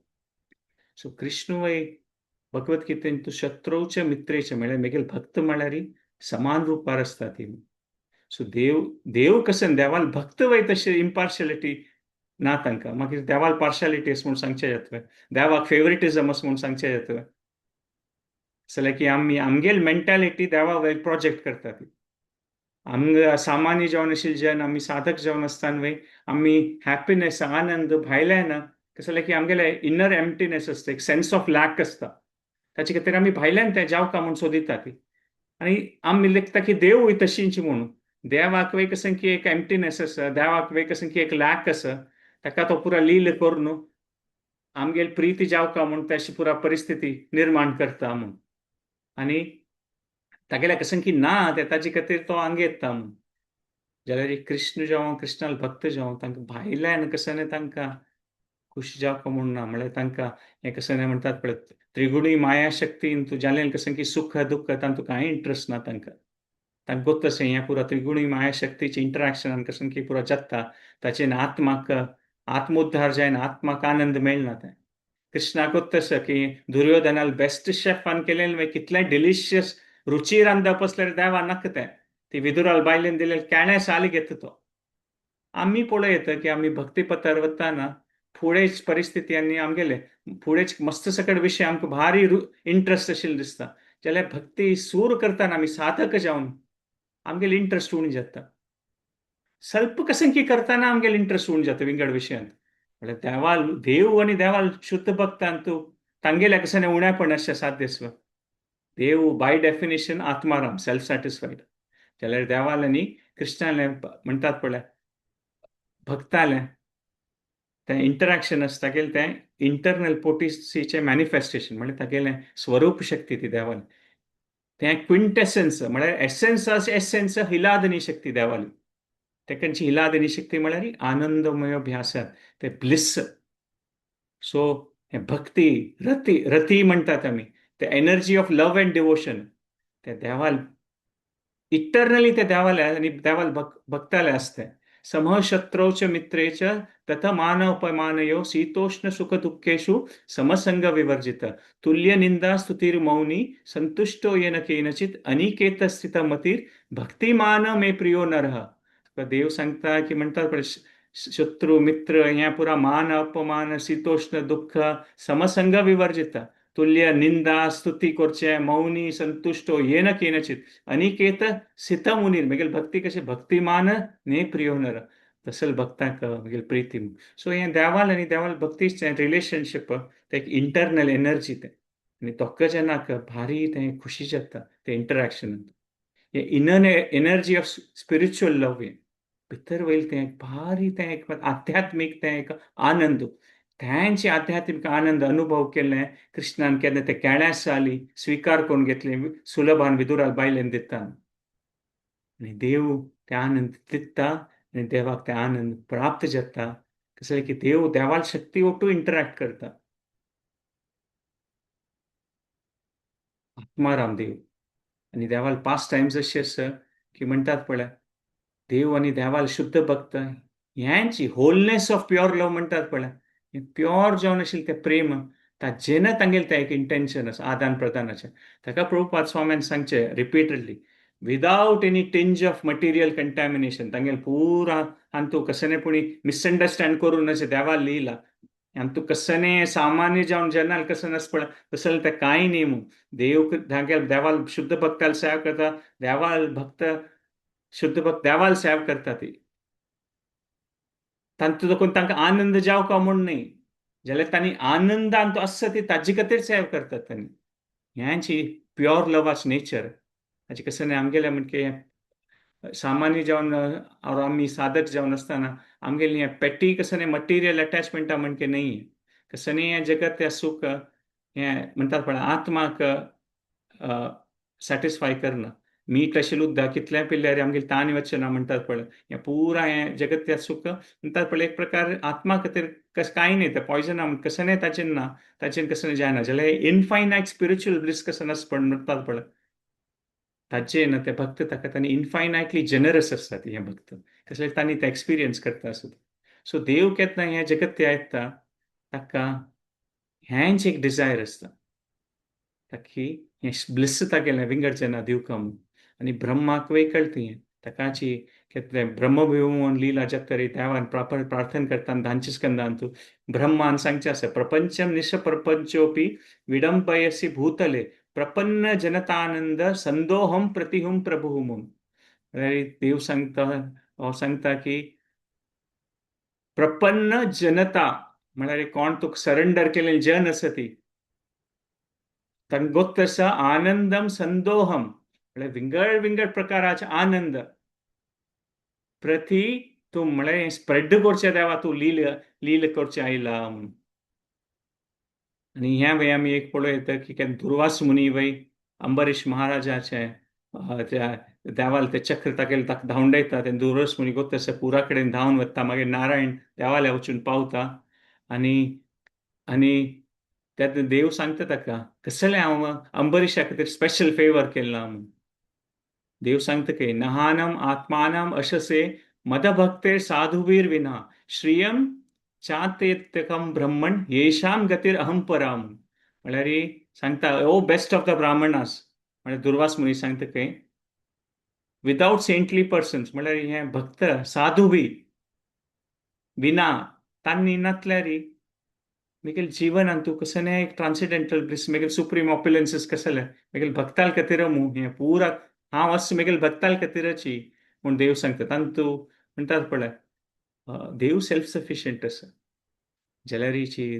सो कृष्ण वय भगवत गीतेन तू शत्रूचे मित्रेचे म्हळ्यार मेगेल भक्त म्हळ्यार समान रुपार आसता ती सो देव देव कसं देवाल भक्त वय तशें इम्पार्शियलिटी ना तांकां मागीर देवाल पार्शालिटी आसा म्हूण सांगचें जातलें देवाक फेवरेटिझम आसा म्हूण सांगचें जातलें जाल्यार की आमी आमगेल मेंटॅलिटी देवा वयर प्रोजेक्ट करतात आमकां सामान्य जावन आशिल्ले जन आमी साधक जावन आसतना वय आमी हॅपीनेस आनंद भायल्यान कसं जालें की आमगेले इनर एम्प्टीनेस आसता एक सेन्स ऑफ लॅक आसता ताचे खातीर आमी भायल्यान तें जावका म्हूण सोदितात आनी आमी लेखता की देवूय तशींच म्हणून देवाक वय कसं की एक एम्प्टीनेस आसा देवाक वय कसं की एक लॅक आसा ताका तो पुरा लील करून आमगेल प्रीती जावका म्हूण तशी पुरा परिस्थिती निर्माण करता म्हूण आनी तागेल्या कसं की ना ते ताचे खातीर तो हांगा येता म्हूण जाल्यार एक कृष्ण जावं कृष्णाल भक्त जावं तांकां भायल्यान कसं न्ही तांकां खुशी जावका म्हूण ना म्हळ्यार तांकां हें कसं न्ही म्हणटात पळय त्रिगुणी माया शक्तीन तूं जालें कसं की सुख दुःख तातूंत कांय इंट्रस्ट ना तांकां तांकां गोत तशें हें पुरो त्रिगुणी माया शक्तीचें इंटरॅक्शनान कसं की पुरो जाता ताचेन आत्माक आत्मोद्धार जायना आत्माक आनंद मेळना तें कृष्णाकूच तसं की दुर्योधनाल बेस्ट शेफान केलेलें मागीर कितलें डिलिशियस रुचीर रांदप असल्यार देवा नाका तें ती विदुराल बायलेन दिलेले केणे साल घेता तो आमी पळयता की आमी भक्तीपथार वताना फुडेंच परिस्थिती आनी आमगेले फुडेंच मस्त सकट विशय आमकां भारी इंट्रस्ट आशिल्लो दिसता जाल्यार भक्ती सूर करतना आमी साधक जावन आमगेले इंट्रस्ट उणी जाता ಸ್ವಲ್ಪ कसं करताना आमगेले इंट्रस्ट उणी जाता विंगड विशयांत म्हळ्यार देवाल देव आनी देवाल शुद्ध भक्तान तूं तांगेल्या कसं उण्यापण अशें साध्य स्व देव बाय डेफिनेशन आत्माराम सेल्फ सॅटिस्फायड जाल्यार देवाल आनी कृष्णाले म्हणटात पळय भक्तालें तें इंटरॅक्शन आसता तागेलें तें इंटरनल पोटिसीचें मॅनिफेस्टेशन म्हणजे तागेलें स्वरूप शक्ती ती देवाली तें क्विंटेसन्स म्हळ्यार एसेन्स एसेन्स हिलादनी शक्ती देवाली तेकांची हिलादनी शक्ती म्हळ्यार आनंदमय अभ्यासात ते ब्लिस सो हें भक्ती रती रती म्हणटात आमी ते energy of love and devotion ते देवाल इटर्नली ते देवाले आनी देवाल भक्ताले असते समशत्रोच मित्रेच तथा मानवपमानयो शीतोष्ण सुख दुःखेषु समसंग विवर्जित तुल्य निंदा स्तुतिर्मौनी संतुष्टो येन केनचित अनिकेत स्थित मतीर भक्तिमान मे प्रियो नरः देव सांगता की म्हणतात पण शत्रू मित्र ह्या पुरा मान अपमान शीतोष्ण दुःख समसंग विवर्जित तुल्य निंदा स्तुती करचे मौनी संतुष्टो येन केनचित अनिकेत सित मुनीर मागीर भक्ती कशी भक्तिमान ने प्रियो नर तसल भक्तांक मागीर प्रिती सो हें देवाल आनी देवाल भक्तीचें रिलेशनशीप तें एक इंटरनल एनर्जी तें आनी तोक्क जेन्नाक भारी तें खुशी जाता तें इंटरॅक्शनांत हें इनर एनर्जी ऑफ स्पिरिच्युअल लव हें भितर वयल तें एक भारी तें एक आध्यात्मीक तें एक आनंद त्यांचे आध्यात्मिक आनंद अनुभव केले कृष्णान केन्ना ते केण्यास जाली स्वीकार करून घेतले सुलभान विदुराल बायलेन दिता आनी देव ते आनंद दिता आनी देवाक ते आनंद प्राप्त जाता कसं की देव देवाल शक्ती ओटू इंटरॅक्ट करता आत्माराम देव आनी देवाल पास्ट टायम्स अशें आसा की म्हणटात पळय देव आनी देवाल शुद्ध भक्त ह्यांची होलनेस ऑफ प्युअर लव म्हणटात पळय प्युअर जावन आशिल्लें तें प्रेम ताजेन तांगेलें तें एक इंटेन्शन आसा आदान प्रदानाचें ताका प्रभुपाद स्वाम्यान सांगचें repeatedly without any tinge of material contamination तांगेलें पुरा आनी तूं कसनेपणी मिसअंडरस्टँड करून अशें देवाल लिहिला आनी तूं कसने सामान्य जावन जेन्ना कसं आस पळय तसलें तें कांय न्ही म्हूण देव तांगेल देवाल शुद्ध भक्ताल सेवा करता देवाल भक्त शुद्ध भक्त देवाल सेवा करता ती तांतूं देखून तांकां आनंद जावका म्हूण न्ही, जाल्यार तांणी आनंदान तो आसा ती ताजे खातीर सेव करतात तांणी. ह्यांची प्युअर लवाच नेचर हाचे कसं आमगेले म्हणजे सामान्य जावन और आमी साधक जावन आसतना आमगेली हें पेटी कसं मटेरियल अटॅचमेंटा म्हणजे नाही. कसं हें जगत हें सुख हें म्हणटात पळय आत्माक सॅटिस्फाय करना. मीठ आशिल्लें उदक कितलें पिल्यार आमगेली ताण वचचे ना म्हणटात पळय. हें पुरा हें जगत तें सुख म्हणटात पळय एक प्रकार आत्मा खातीर कांय न्ही, तें पॉयजन कसं ताचेर ना, ताचेर कसं जायना. जाल्यार इनफायनायट स्पिरिच्युअल ब्लिस कसं आसता म्हणटात पळय, ताचे ना ते भक्त ताका तांणी इनफायनायटली जनरस आसतात हे भक्त, कसले तांणी ते एक्सपिरियन्स करता आसत. सो देव केन्ना हें जगत ते येता ताका हेंच एक डिझायर आसता ताकी हें ब्लिस तागेलें विंगड जेन्ना दिवका म्हूण. आनी ब्रह्माक कळटा हें ताकाची केन्ना ब्रह्मविभू म्हूण लिला जगतरी देवान प्रार्थना करतना धांचे स्कंदांत ब्रह्मान सांगचें आसा प्रपंचम निशप्रपंचोपी विडंबयसी भूतले प्रपन्न जनतानंद संदोहम प्रतिहुम प्रभू म्हणून. देव सांगता की प्रपन्न जनता म्हळ्यार कोण तुका सरेंडर केलेली जन आसा ती तांगोत तसा आनंदम संदोहम म्हळ्यार विंगड विंगड प्रकाराचे आनंद प्रती तूं म्हळ्यार स्प्रेड करचें देवा तूं लील करचें आयला म्हणून. आणि ह्या वेळी आमी एक पळयता की दुर्वास मुनी वय अंबरीश महाराजाचे त्या देवाल ते चक्र तागेले ताका धांवडयता. ते दुर्वास मुनी गोत तसं पुरा कडेन धांवन वता. मागीर नारायण देवाले वचून पावता आनी आनी त्यात देव सांगता ताका कसले हांव अंबरीशा खातीर स्पेशल फेवर केला म्हणून. देव सांगता की नहानम आत्मानम अशसे मदभक्ते साधुवीर विना श्रियम चातेत्यकम ब्रह्मण येशाम गतीर अहंपराम. म्हळ्यार सांगता ओ बेस्ट ऑफ द ब्राह्मणास म्हळ्यार दुर्वास मुनी सांगता की विदाउट सेंटली पर्सन्स म्हळ्यार हे भक्त साधू बी विना तांणी नातल्यार मेगेल जीवन तूं कसं एक ट्रान्सिडेंटल ब्लिस मेगेल सुप्रीम ऑप्युलन्सीस कसले मेगेल भक्ताल खातीर मू हें पुरा हांव आस मेगेल भक्ताल खातीरची म्हूण देव सांगता. तांतू म्हणटात पळय देव सेल्फ सफिशियंट आसा जाल्यार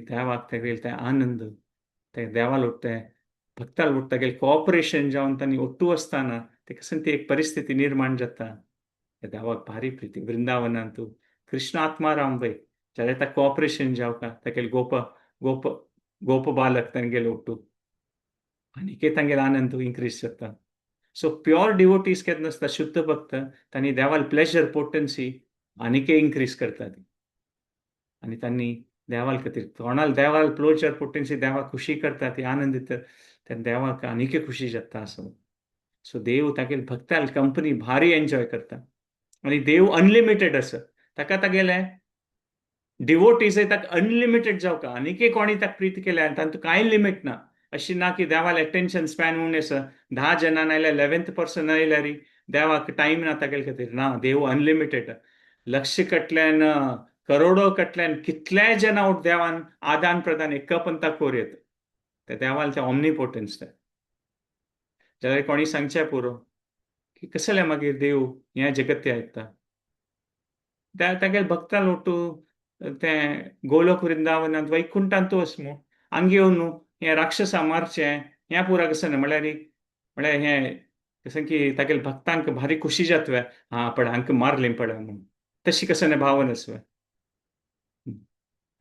देवाक तेगेल ते आनंद ते देवाल उठते भक्ताल उठता तेगेल कोऑपरेशन जावन तांणी ओट्टू आसतना ते कसं ती एक परिस्थिती निर्माण जाता. देवाक भारी प्रिती. वृंदावनांत तूं कृष्ण आत्माराम वय जाल्यार ताका कोऑपरेशन जावका तागेले गोप बालक तांगेले ओट्टू आनीक तांगेलो आनंद इन्क्रीज जाता. सो प्युअर डिवोटीज केन्ना आसता शुद्ध भक्त तांणी देवाल प्लेजर पोटन्सी आनीक इन्क्रीज करता ती आनी तांणी देवाल खातीर कोणाल देवाल प्लेजर पोटन्सी देवाक खुशी करता ती आनंद दिता तेन्ना देवाक आनीक खुशी जाता असो. सो देव तागेले भक्ताल कंपनी भारी एन्जॉय करता आनी देव अनलिमिटेड आसा ताका तागेले डिवोटीज ताका अनलिमिटेड जावका आनीक कोणी ताका प्रीत केल्या तांतूं कांय लिमीट ना. अशी ना की देवाल एटेन्शन स्पॅन म्हणून आसा 10 जणांना आयल्यार 11th पर्सन आयल्यार देवाक टायम ना तागेले खातीर ना. देव अनलिमिटेड लक्ष कटल्यान करोडो कटल्यान कितलेय जना देवान आदान प्रदान एका पंथा कोरयत ते देवाल ते ऑमनीपोटन्स ते जाल्यार कोणी सांगचें पुरो की कसले मागीर देव हें जगत ते आयकता तागेले भक्ताल ओटू ते गोलोक वृंदावनांत वैकुंठांत वच मू हांगा येवन न्हू हें राक्षसा मारचें हें पुरा कसं म्हळ्यार हें कसं की तागेले भक्तांक भारी खुशी जातवे हा पळय हांकां मारलें पळय म्हणून तशी कसं भावन आसवे.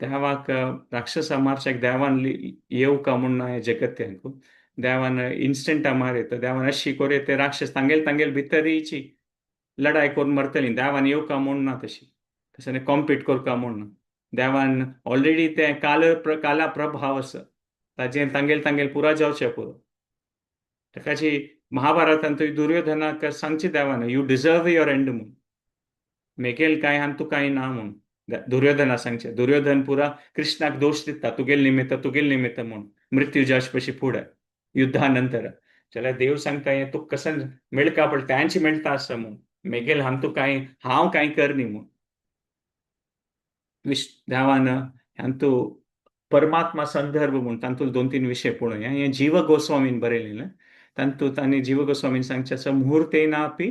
देवाक राक्षसा मारच्याक देवान येवका म्हूण हें जगत तें देवान इन्स्टंटा मारयता देवान अशी कोरयत ते राक्षस तांगेले भितरीची लढाई करून मरतलीं देवान येवका म्हूण ना तशी तसं कॉम्पीट करता म्हूण ना. देवान ऑलरेडी ते काला प्रभाव आसा ताजेर तांगेले पुरा जावचें पुरो. ताकाची महाभारतांत दुर्योधनाक सांगचें देवान यू डिजर्व युअर एंड म्हूण मेगेल कांय आनी तूं कांय ना म्हूण दुर्योधना सांगचें. दुर्योधन पुरा कृष्णाक दोश दिता तुगेल निमित्त म्हूण मृत्यू जावचे पशी फुडें युद्धा नंतर जाल्यार देव सांगता हें तुका कसं मेळका पळय तांची मेळटा आसा म्हूण मेगेल हांव कांय करनी म्हूण. देवान हातूं परमात्मा संदर्भ म्हूण तांतूंत 2-3 विशय पळोवया. हें जीव गोस्वामीन बरयलेलें तांतूंत आनी जीव गोस्वामीन सांगचें आसा मुहूर्तेनापी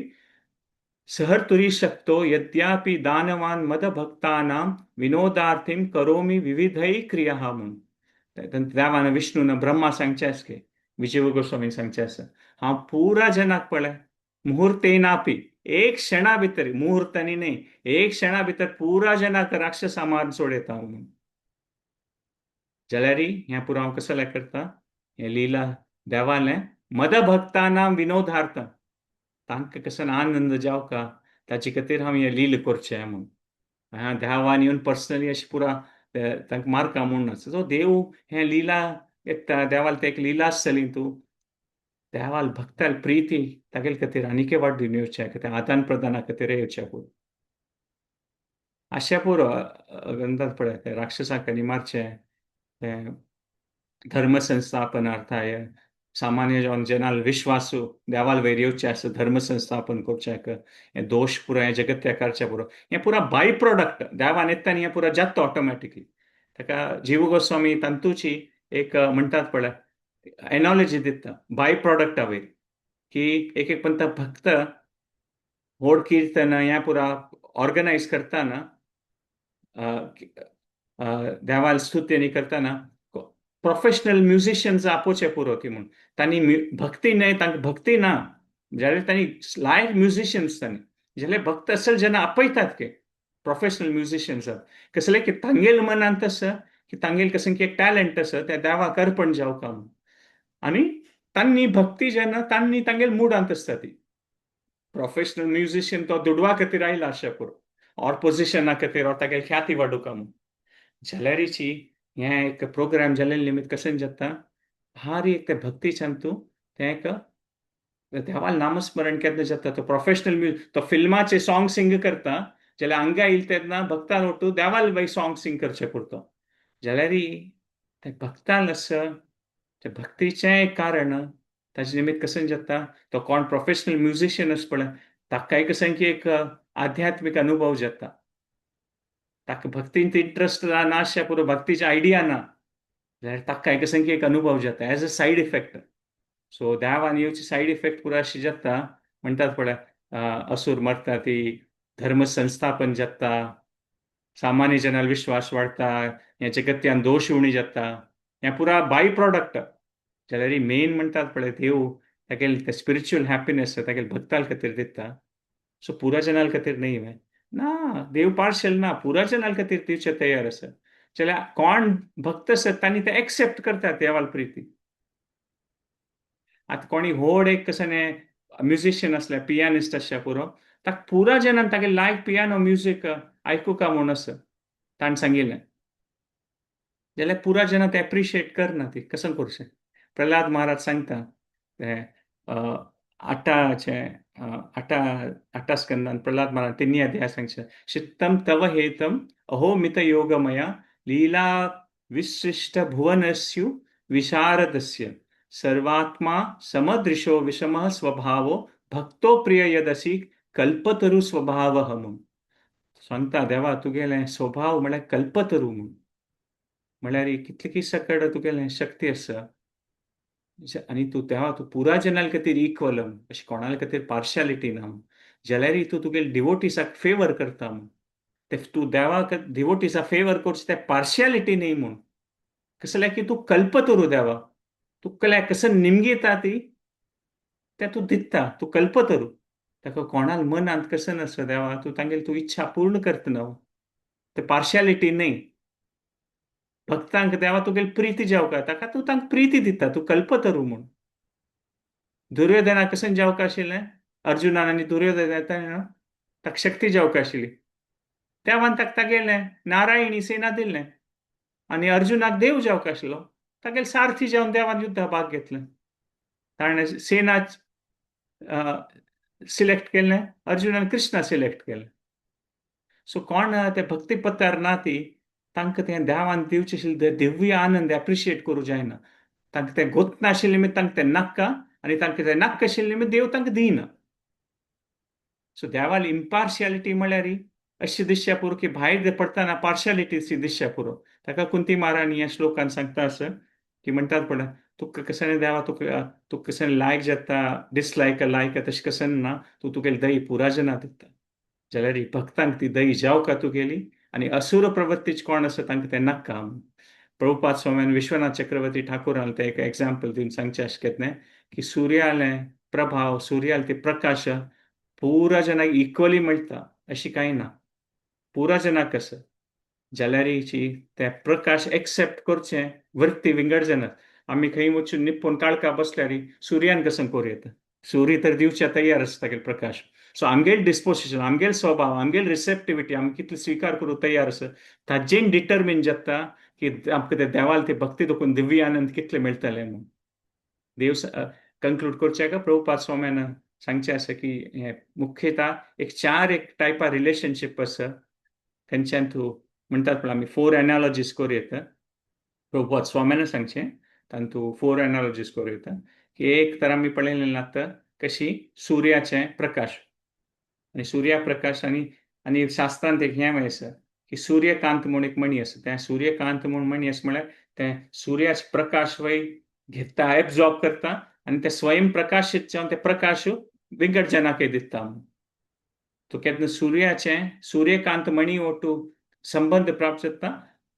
सहर्तुरी शक्तो यद्यापि दानवान मदभक्तानां विनोदार्थीम करोमी विविधै क्रिया म्हणून देवान विष्णून ब्रह्मा सांगचे आसके विजय गोस्वामी सांगचे आसा हांव पुरा जनाक पळय मुहूर्तेनापी एक क्षणा भितर मुहूर्तांनी न्ही एक क्षणा भितर पुरा जनाक राक्षसा मारून सोडयता म्हणून जाल्यार हें पुरो हांव कसो करता हें लीला देवालें मदभक्तानां विनोदार्थम तांकां कसो आनंद जावका ताचे खातीर हांव हें लील करचें म्हणून देवान येवन पर्सनली अशें पुरा तांकां मारका म्हणून सो देव हें लीला देवाल ते एक लीला आसतली तूं देवाल भक्ताल प्रीती तागेले खातीर आनीक वाडून येवचें आदान प्रदाना खातीर येवचें पुरो अशें पुरो म्हणटात पळय ते राक्षसांक आनी मारचें धर्म संस्थापनार्थाय सामान्य जनाल विश्वासू देवाल वयर येवचें आसा धर्म संस्थापन करचें हें दोश पुरो हें जगत तेकारचें पुरो हें पुरा बाय प्रोडक्ट देवान येता आनी हें पुरो जाता ऑटोमॅटिकली ताका जीव गोस्वामी तांतूची एक म्हणटात पळय एनॉलॉजी दिता बाय प्रोडक्टा वयर की एक पंत भक्त व्हड कीर्तन हें पुरा ऑर्गनायज करतना देवाल स्तुती आनी करतना प्रोफेशनल म्युझिशियन्स आपोवचे पुरो ती म्हूण तांणी भक्ती न्हय तांकां भक्ती ना जाल्यार तांणी लायव्ह म्युझिशियन्स तांणी जाल्यार भक्त असल जेन्ना आपयतात के प्रोफेशनल म्युझिशियन्स कसले की तांगेल मनांत आसा की तांगेल कसं की एक टॅलंट आसा ते देवाक अर्पण जावका म्हूण आनी तांणी भक्ती जेन्ना तांणी तांगेल मुडांत आसता ती प्रोफेशनल म्युझिशियन तो दुडवा खातीर आयला अशें पुरो ऑर पोजिशना खातीर ऑर तागेली ख्याती वाडोवका म्हूण जाल्यारीची हें एक प्रोग्राम जाल्ले निमित्त कशें जाता भारी एक ते भक्तीच्यान तूं तें एक देवाल नामस्मरण केन्ना जाता तो प्रोफेशनल तो फिल्माचे सॉंग सिंग करता जाल्यार हांगा येयले तेन्ना भक्तान वटू देवाल बाई सॉंग सिंग करचें पडतो जाल्यार ते भक्तान आसा ते भक्तीचें एक कारण ताचे निमित्त कशें जाता तो कोण प्रोफेशनल म्युझिशियन आसा पळय ताकाय कशें की एक आध्यात्मीक अनुभव जाता ताका भक्तींत इंट्रस्ट नाशा पुरो भक्तीची आयडिया ना जाल्यार ताका काय कसं की एक अनुभव जाता as a said effect so देवान येवची सायड इफेक्ट पुरो अशी जाता म्हणटात पळय असुर मरता ती धर्म संस्थापन जाता सामान्य जनाल विश्वास वाडता हें जगत्यान दोश उणी जाता हें पुरा बाय प्रोडक्ट जाल्यार मेन म्हणटात पळय देव तागेले ते स्पिरिच्युअल हॅपिनेस तागेले भक्ताल खातीर दिता सो पुरा जनाल खातीर न्ही हें ना देव पार्शल ना पुरा जनाल खातीर दिवचे तयार आसा जाल्यार कोण भक्त आसत तांणी ते एक्सेप्ट करतात देवाल प्रिती आतां कोणी व्हड एक कसं म्युझिशियन असल्या पियानिस्ट आसल्या पुरो ताका पुरा जनान तागे लायव्ह पियानो म्युझिक आयकुका म्हूण आसा ताणें सांगिल्लें जाल्यार पुरा जनां ते एप्रिशिएट करना ती कसं करचें प्रल्हाद महाराज सांगता ते आठा स्कंदान प्रल्हाद महाराज तिन्ही अध्याय सांगचे चित्तम तव हेतम अहो मित योगमया लीला विशिष्ट भुवनस्यु विशारदस्य सर्वात्मा समदृशो विषमः स्वभावो भक्तो प्रिय यदसी कल्पतरू स्वभाव म्हणून सांगता देवा तुगेलें स्वभाव म्हळ्यार कल्पतरू म्हणून म्हळ्यार कितले की सकड तुगेलें शक्ती आसा आनी तूं तेव्हा तूं पुरा जनाल खातीर इक्वल अशें कोणाल खातीर पार्शालिटी ना जाल्यार तूं तुगेले डिवोटीसाक फेवर करता म्हूण ते तूं देवाक डिवोटीसा फेवर करचें ते पार्शियालिटी न्ही म्हूण कसलें की तूं कल्पतरू देवा तुका कसं निमगीता ती तें तूं दिता तूं कल्पतरू ताका कोणाल मनांत कसं नासता देवा तूं तांगेली तूं इच्छा पूर्ण करतना ते पार्शियालिटी न्ही भक्तांक देवा तुगेली प्रीती जावका ताका तूं तांकां प्रीती दिता तूं कल्पतरू म्हूण दुर्योधना कसं जावका आशिल्लें अर्जुनान आनी दुर्योधन येता न्हू ताका शक्ती जावका आशिल्ली देवान ताका तागेलें नारायणी सेना दिल्लें आनी अर्जुनाक देव जावका आशिल्लो तागेले सारथी जावन देवान युद्धा भाग घेतलें ताणें सेना सिलेक्ट केल्लें अर्जुनान कृष्णा सिलेक्ट केलें सो कोण ते भक्तीपत्तार ना ती तांकां तें देवान दिवचें आशिल्लें दिव्य आनंद एप्रिशिएट करूं जायना तांकां तें गोत नाशिल्लें निमित्त तांकां तें नाका आनी तांकां तें नाका आशिल्लें निमित्त देव तांकां दिना सो देवाल इम्पार्शियालिटी म्हळ्यार अशी दिसच्या पुरो की भायर पडटना पार्शियालिटी दिसच्या पुरो ताका कुंती महाराणी ह्या श्लोकान सांगता आसा की म्हणटात पळय तुका कसन देवा तुका कसन लायक जाता डिसलायक लायक तशें कसन ना तुगेली दही पुरा जना दिता जाल्यार ही भक्तांक ती दही जावका तुगेली आनी असुर प्रवृत्तीच कोण आसा तांकां ते नाका प्रभुपाद स्वाम्यान विश्वनाथ चक्रवर्ती ठाकूरान ते एक एग्जाम्पल दिवन सांगचे अशें केतलें की सुर्याले प्रभाव सुर्याल ते प्रकाश पुरा जनाक इक्वली मेळटा अशी कांय ना पुरा जनाक कसं जाल्यारीची ते प्रकाश एक्सेप्ट करचे वृत्ती विंगड जानात आमी खंय वचून निप्पून काळका बसल्यार सुर्यान कसं करूं येता सूर्य तर दिवच्या तयार आसता तागेलो प्रकाश सो आमगेल डिस्पोजिशन आमगेल स्वभाव आमगेल रिसेप्टिविटी आमी कितले स्वीकार करूं तयार आसा ताजेन डिटर्मिन जाता की आमकां ते देवाल ते भक्ती देखून दिव्य आनंद कितले मेळटले म्हणून देव कंक्लूड करचे का प्रभुपाद स्वाम्यान सांगचे आसा की हे मुख्यतः एक टायपा रिलेशनशीप आसा थंयच्यान तूं म्हणटात पळय आमी 4 एनालॉजीस करूं येता प्रभुपाद स्वाम्यान सांगचे तातूंत 4 एनालॉजीस करूं येता की एक तर आमी पळयलेलें आतां कशी सुर्याचे प्रकाश आनी सूर्यप्रकाश आनी शास्त्रांत एक हें आसा की सूर्यकांत म्हणून एक मणी आसा त्या सूर्यकांत म्हणून मणी आसा म्हळ्यार ते सुर्याचे प्रकाश वय घेता एब्झॉर्ब करता आनी ते स्वयं प्रकाशीत जावन ते प्रकाश विंगड जनाक दिता तो केन्ना सूर्यकांत मणी ओटू संबंध प्राप्त जाता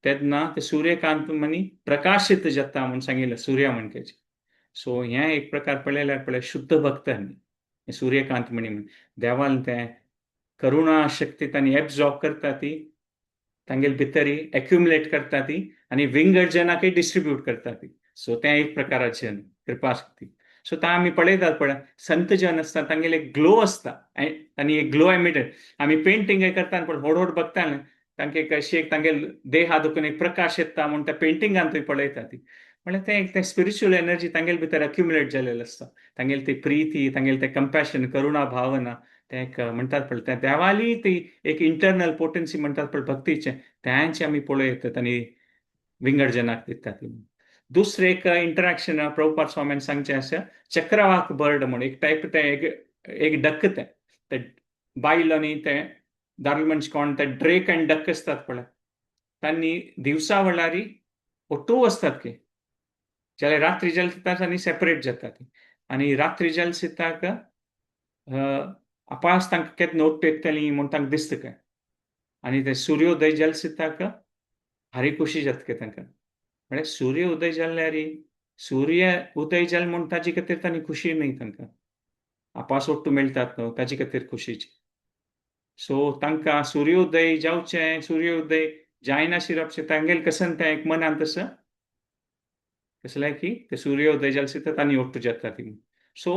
तेन्ना ते सूर्यकांत मणी प्रकाशीत जाता म्हणून सांगिल्लें सुर्या म्हणकेचे सो हें एक प्रकार पळयल्यार पळय शुद्ध भक्त सूर्यकांत मणी म्हण देवान ते करुणा शक्ती तांणी एब्झॉर्ब करता ती तांगेले भितर एक्युमुलेट करता ती आनी विंगड जनाकय डिस्ट्रिब्यूट करता ती सो तें एक प्रकाराचें कृपा शक्ती सो ता आमी पळयतात पळय संत जन आसता तांगेले एक ग्लो आसता आनी एक ग्लो एमिटेड आमी पेंटिंग करता पण हळू हळू बघता तांकां कशी एक तांगेले देहा दुखून एक प्रकाश येता म्हणून त्या पेंटिंगान तुवें पळयता ती म्हळ्यार तें स्पिरिच्युअल एनर्जी तांगेले भितर एक्युमुलेट जालेलें आसता तांगेली ती प्रिती तांगेले ते कंपॅशन करुणा भावना ते एक म्हणटात पळय त्या देवाली ती एक इंटरनल पोटेन्सी म्हणटात पळय भक्तीचे त्यांचे आमी पळयतात आनी विंगड जनाक दितात दुसरें एक इंटरॅक्शन प्रभुपाद स्वाम्यान सांगचें आसा चक्रवाक बर्ड म्हणून एक टायप ते एक डक ते बायल आनी ते दादलो मनीस कोण ते ड्रेक एंड डक आसतात पळय तांणी दिवसा वळारी ओटू आसतात की जाल्यार रात्री जल्तात आनी सेपरेट जातात आनी रात्री जल सिताक आपास तांकां केन्ना ओट्ट येतली म्हूण तांकां दिसता काय आनी ते सूर्योदय जल सिताक हारी खुशी जाता काय तांकां म्हळ्यार सूर्य उदय जाल्यार सूर्य उदय जाल म्हूण ताजे खातीर तांणी खुशी न्ही तांकां आपास ओट्टू मेळटात न्हू ताजे खातीर खुशीची सो तांकां सूर्योदय जावचें सूर्योदय जायनाशिरपचें तांगेले कसन तें एक मनांत आसा कसलें की ते सूर्योदय जाल सिता तांणी ओट्टू जाता ती सो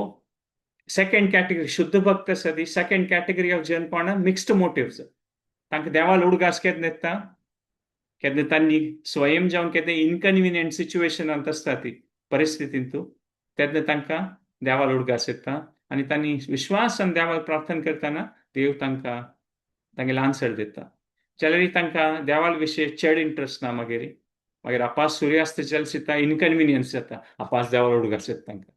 सेकंड कॅटेगरी शुद्ध भक्त आसा ती सेकंड कॅटेगरी ऑफ जन कोण मिक्स्ड मोटिव्स तांकां देवाल उडगास केन्ना येता केन्ना तांणी स्वयं जावन केन्ना इनकन्विनियंट सिच्युएशनांत आसता ती परिस्थितींत तेन्ना तांकां देवाल उडगास येता आनी तांणी विश्वासान देवाक प्रार्थना करतना देव तांकां तांगेले आन्सर दिता जाल्यार तांकां देवाल विशीं चड इंट्रस्ट ना मागीर आपास सूर्यास्त जल सिता इनकन्विनियन्स जाता आपास देवाल उडगास येता तांकां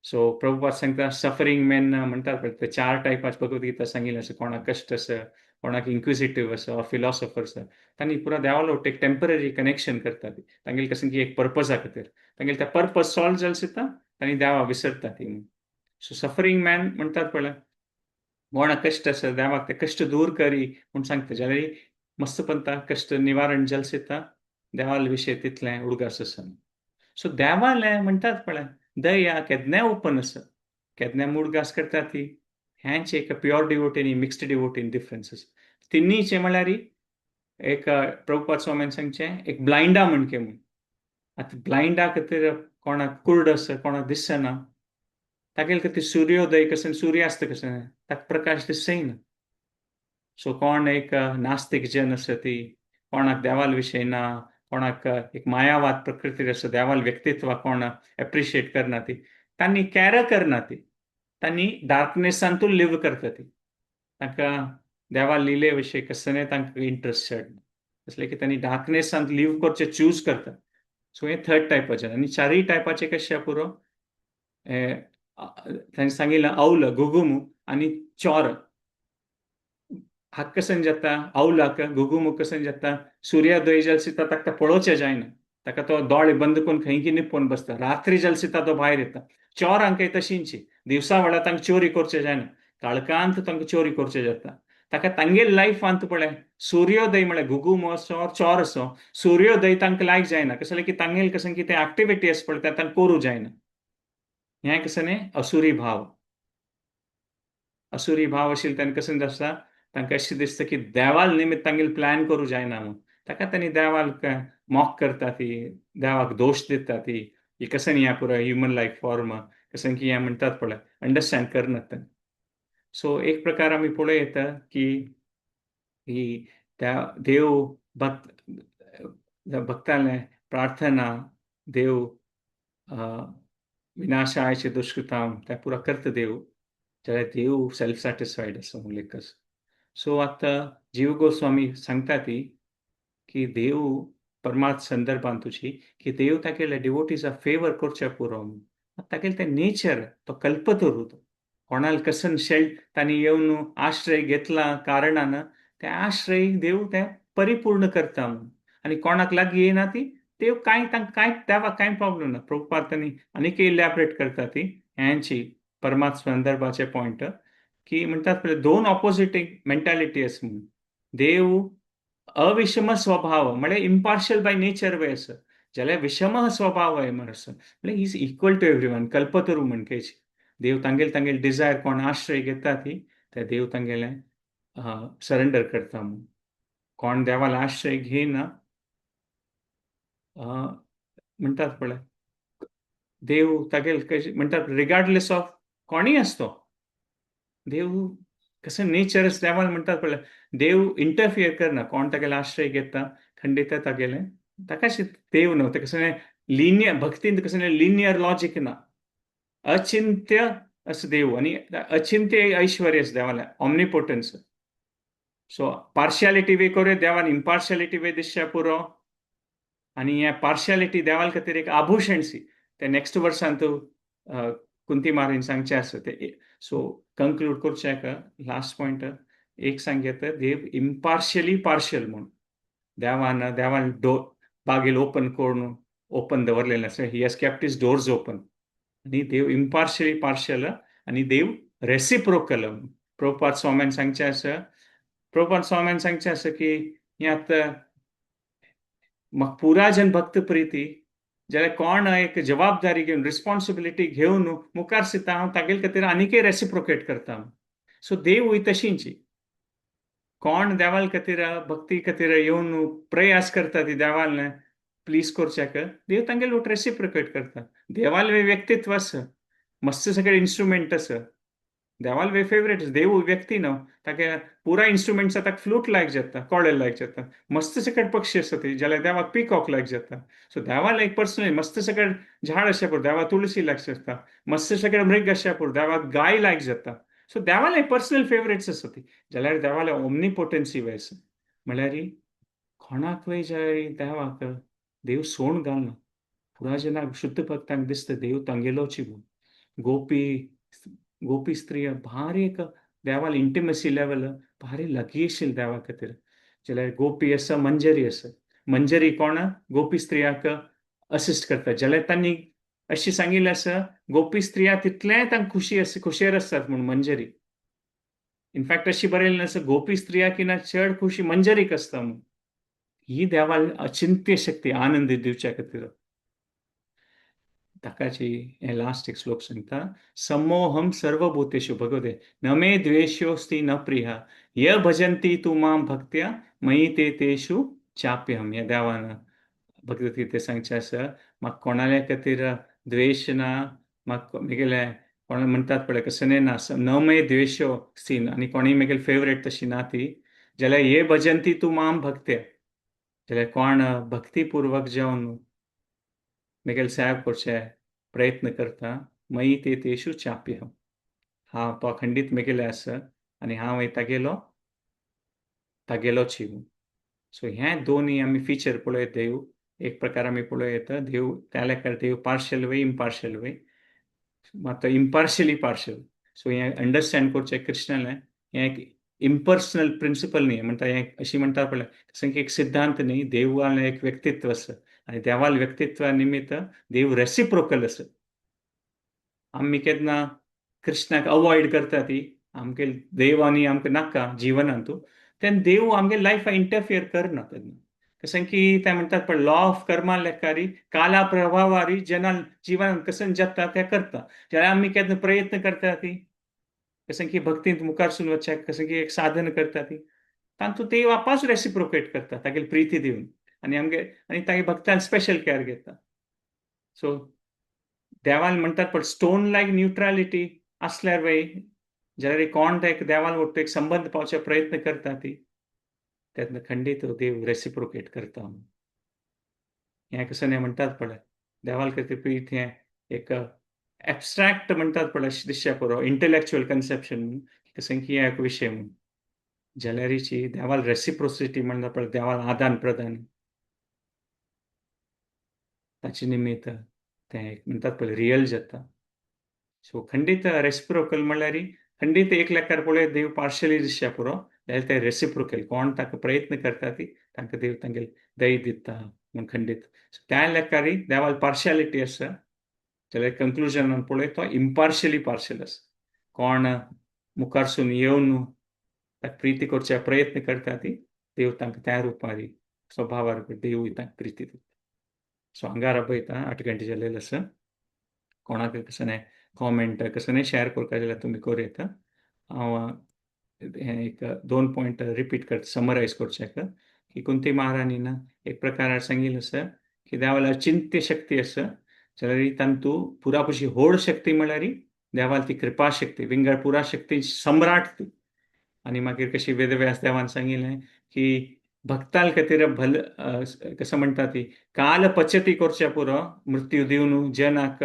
सो प्रभुपाद सांगता सफरींग मेन म्हणटात पळय ते 4 टायपाचे भगवद्गीता सांगिल्लें आसा कोणाक कश्ट आसा कोणाक इन्क्विजिटिव्ह आसा फिलॉसॉफर आसा तांणी पुरा देवालो एक टेम्पररी कनेक्शन करता ती तांगेले कशें की एक पर्पजा खातीर तांगेले ते पर्पज सॉल्व जाल सिता तांणी देवा विसरता ती सो सफरींग मॅन म्हणटात पळय कोणाक कश्ट आसा देवाक ते कश्ट दूर करी म्हूण सांगता जाल्यार मस्त पंथा कश्ट निवारण जल सिता देवाल विशय तितलें उडगास आसा सो देवालें म्हणटात पळय दया केन्नाय ओपन आसा केन्नाय उडगास करता ती ह्यांचे एक प्युअर डिवोटी आनी मिक्स्ड डिवोटीन डिफरन्स आसा तिनीचे म्हळ्यार एक प्रभुपाद स्वाम्यान सांगचें एक ब्लायंडा म्हणके म्हूण आतां ब्लायंडा खातीर कोणाक कुर्ड आसा कोणाक दिसना तागेले खातीर सूर्योदय कशें सूर्यास्त कशें ताका प्रकाश दिसचंय ना सो कोण एक नास्तीक जन आसा ती कोणाक देवाल विशय ना कोणाक एक मायावाद प्रकृती आसा देवाल व्यक्तित्व कोण एप्रिशिएट करना ती तांणी कॅर करना ती तांणी डार्कनेसांतून लिव करता ती तांकां देवाल लिले विशय कसलेंय तांकां इंट्रस्ट चड कसले की तांणी डार्कनेसांत लिव करचें चूज करता सो हें थर्ड टायपाचें आनी 4 टायपाचें कशें पुरो तांणी सांगिल्लें औल गुगुमू आनी चोर हाक कसन जाता औलाक गुगुमूक कसन जाता सूर्योदय जल सिता ताका पळोवचें जायना ताका तो दोळे बंद करून खंयकी निपोवन बसता. रात्री जल्सिता तो भायर येता. चोरांकय तशींची. दिवसा वेळा तांकां चोरी करचें जायना. काळखांत तांकां चोरी करचें जाता. ताका तांगेल लायफांत पळय सूर्योदय म्हळ्यार घुगूम असो चोर असो सूर्योदय तांकां लायक जायना. कशें जालें की तांगेल कशें कितें एक्टिविटी आसा पळय तांकां करूं जायना. हें कशें न्ही असुरी भाव. असुरी भाव आशिल्ले तेन्ना कशें आसता तांकां अशें दिसता की देवाल निमित्त तांगेल प्लॅन करूं जायना म्हूण. ताका तांणी देवाल मॉक करता ती, देवाक दोश दिता ती. ही कशें न्ही पुरो ह्युमन लायफ फॉर्म कशें की हें म्हणटात पळय अंडरस्टँड करनात. सो एक प्रकार आमी पळोवं येता की ही त्या देव भक्ताले प्रार्थना देव विनाशायचे दुष्कृताम त्या पुरा करता देव जाल्यार देव सेल्फ सॅटिस्फायड आसा म्हणून लेखस. सो आतां जीव गोस्वामी सांगता ती की देव परमार्थ संदर्भांत तुझी की देव तागेले डिवोटीजा फेवर करचे पुरो तागेले ते नेचर तो कल्पतरू कोणाला कसन तांणी येवन आश्रय घेतला कारणान ते आश्रय देव ते परिपूर्ण करता आणि कोणाक लागीं येना ती देव कांय देवाक कांय प्रॉब्लेम ना. प्रभुपाद तांणी आनीक इलॅबरेट करता ती ह्यांची परमार्थ संदर्भाचे पॉइंट की म्हणटात पळय दोन ऑपोजिटिंग मेंटॅलिटी आसा म्हणून. देव अविषम स्वभाव म्हळ्यार इम्पार्शियल बाय नेचर वे आसा जाल्यार विषम स्वभाव आहे म्हणसर म्हळ्यार इज इक्वल टू एव्हरीवन कल्पतरू म्हणकेची. देव तांगेल डिझायर कोण आश्रय घेता ती ते देव तांगेले सरेंडर करता म्हणून. कोण देवाला आश्रय घेयना म्हणटात पळय देव तागेल कशें म्हणटात रिगार्डलेस ऑफ कोणीय आसतो देव कसं नेचर देवाल म्हणटात पळय देव इंटरफियर करना. कोण तागेले आश्रय घेता खंडित तागेले ताकाच देव न्हू. ते कशें लिनियर भक्तींत कशें लिनियर लॉजिक ना. अचिंत्य असं देव आणि अचिंत्य ऐश्वर्य देवाला ऑमनिपोटन्स. सो पार्शियालिटी वे करूं देवान इम्पार्शियालिटी वे दिसच्या पुरो आणि हे पार्शियालिटी देवाल खातीर एक आभूषण सी ते नेक्स्ट वर्सांत कुंती महाराज सांगचे आसा ते. सो कंक्लूड करचे का लास्ट पॉइंट एक सांगेत देव इम्पार्शियली पार्शियल म्हणून देवान बागेल ओपन करून ओपन दवरलेले आसा. He has kept his doors open आणि देव इम्पार्शियली पार्शियल आणि देव रेसिप्रोकल. प्रभुपाद स्वाम्यान सांगचे आसा की हे आतां म्हाका पुरा जन भक्त प्रिती जाल्यार कोण एक जबाबदारी घेवन रिस्पॉन्सिबिलिटी घेवन मुखार सिता हांव तागेले खातीर आनीकय रेसिप्रोकेट करता. सो देव ही तशींची कोण देवाल खातीर भक्ती खातीर येवन प्रयास करता ती देवाल प्लीज करच्याक देव तांगेले रेसिप्रोकेट करता. देवाल व्यक्तित्व आसा मस्त सगळे इन्स्ट्रुमेंट आसा. देवाल फेवरेट देव व्यक्ती न्हू ताका पुरा इन्स्ट्रुमेंट्स ताका फ्लूट लायक जाता कोळे लायक जाता. मस्त सगळे पक्षी आसा ती जाल्यार देवाक पिकॉक लायक जाता. सो देवाल एक पर्सनली मस्त सगळे झाड आसा पळय देवाक तुळशी लायक जाता. मस्त सगळे मृग आसा पळय देवाक गाय लायक जाता. सो देवाल एक पर्सनल फेवरेट्स आसा ती जाल्यार देवाल ओमनिपोटन्सी वे आसा म्हळ्यार कोणाक वय जाल्यार देवाक देव सोण घालना. पुरा जनाक शुद्ध भक्तांक दिसता देव तांगेलोची गोपी स्त्री भारी एक देवाल इंटिमसी लेवल भारी लागीं आशिल्ली देवा खातीर जाल्यार गोपी आसा मंजरी आसा. मंजरी कोण गोपी स्त्रियाक असिस्ट करता जाल्यार तांणी अशी सांगिल्लें आसा गोपी स्त्रिया तितलें तांकां खुशयेर आसतात म्हणून मंजरी. इनफॅक्ट अशी बरयल्लें आसा गोपी स्त्रिया किना चड खुशी मंजरीक आसता म्हणून. ही देवाल अचिंत्य शक्ती आनंद दिवच्या खातीर ताकाची हे लास्ट एक श्लोक सांगता समोहम सर्वभूतेषु भगवते न मे द्वेष्योस्ति न प्रिय य भजन्ति तू माम भक्त्या मयि ते तेषु चाप्यहम. या देवान भगवद्गीते सांगचे आसा म्हाका कोणाल्या खातीर द्वेष ना. म्हाका म्हगेले कोण म्हणटात पळय कसं ना न मे द्वेष्यो स्थिन आनी कोणीय म्हगेले फेवरेट तशी ना ती जाल्यार ये भजन्ति तू माम भक्त्या जाल्यार कोण भक्तीपूर्वक जावन म्हगेले सेवा करचे प्रयत्न करता मयि ते तेषु चाप्यहम. हांव तो अखंडीत म्हगेले आसा आनी हांव तागेलोच जीव. सो हें दोन्ही आमी फिचर पळयत देव एक प्रकार आमी पळोवं येता देव त्या लेखार देव पार्शियल वे इम्पार्शियल वे मात इम्पार्शियली पार्शियल. सो हें अंडरस्टँड करचें कृष्णालें हें एक इम्पर्सनल प्रिंसिपल न्ही म्हणटा हें अशी म्हणटा पळय एक सिद्धांत न्ही देवालें एक व्यक्तित्व आसा आनी देवाल व्यक्तित्वा निमित्त देव रेसिप्रोकल आसा. आमी केन्ना कृष्णाक अवॉइड करता ती आमगे देव आनी आमकां नाका जिवनांतू तेन्ना देव आमगे लायफा इंटरफियर करना तेन्ना. कशें की ते म्हणटात पळय लॉ ऑफ कर्मा लेखारी काला प्रभावारी जेन्ना जिवनांत कशें जाता तें करता. जाल्यार आमी केन्ना प्रयत्न करता ती कशें की भक्तींत मुखार सुरू वचपाक कशें की एक साधन करता ती तातूंत देव आपास रेसिप्रोकेट करता तागेली प्रिती दिवन आनी आमगे आनी तागे भक्तांक स्पेशल केअर घेता. सो देवान म्हणटात पण स्टोन लायक न्यूट्रॅलिटी असल्यार वय जाल्यार कोण ते देवान वटू एक संबंध पावचे प्रयत्न करता ती तेन्ना खंडीत देव रेसिप्रोकेट करता. हें कसं नाही म्हणटात पळय देवाल खातीर प्रीत हें एक एब्स्ट्रॅक्ट म्हणटात पळय दिसचे पुरो इंटलेक्च्युअल कन्सेप्शन कशें की एक विशय म्हूण जाल्यारीची देवाल रेसिप्रोसिटी म्हणटा पळय देवाल आदान प्रदान ताचे निमित्त तें एक म्हणटात पळय रियल जाता. सो खंडीत रेसिप्रोकल म्हणल्यार खंडीत एक लेखार पळय देव पार्शली दिसचे पुरो जाल्यार ते रेसिप्रोकल कोण ताका प्रयत्न करता ती तांकां देव तांगेल दय दिता म्हूण खंडीत. त्या लेखारी देवाल पार्शालिटी आसा जाल्यार कंक्लुजनान पळय तो इम्पार्शली पार्शल आसा. कोण मुखारसून येवन ताका प्रिती करचे प्रयत्न करता ती देव तांकां त्या रुपारी स्वभावार देवूय तांकां प्रिती दिता. सो हांगार पळयता 8 घंटे जालेले आसा. कोणाक कसं नाही कॉमेंट कसं नाही शेअर करता जाल्यार तुमी करूं येता. हांव हें एक 2 पॉयंट रिपीट करता समरायज करचें की कुंती महाराणीन एक प्रकारान सांगिल्लें आसा की देवाला चिंत्य शक्ती आसा जाल्यार तांतू पुरापुशी होड शक्ती म्हळ्यार देवाल ती कृपा शक्ती विंगड पुरा शक्ती सम्राट ती आनी मागीर कशी वेदव्यास देवान सांगिल्लें की भक्ताल खातीर कसं म्हणटा ती काल पचती करचे पुरो मृत्यू दिवन जनाक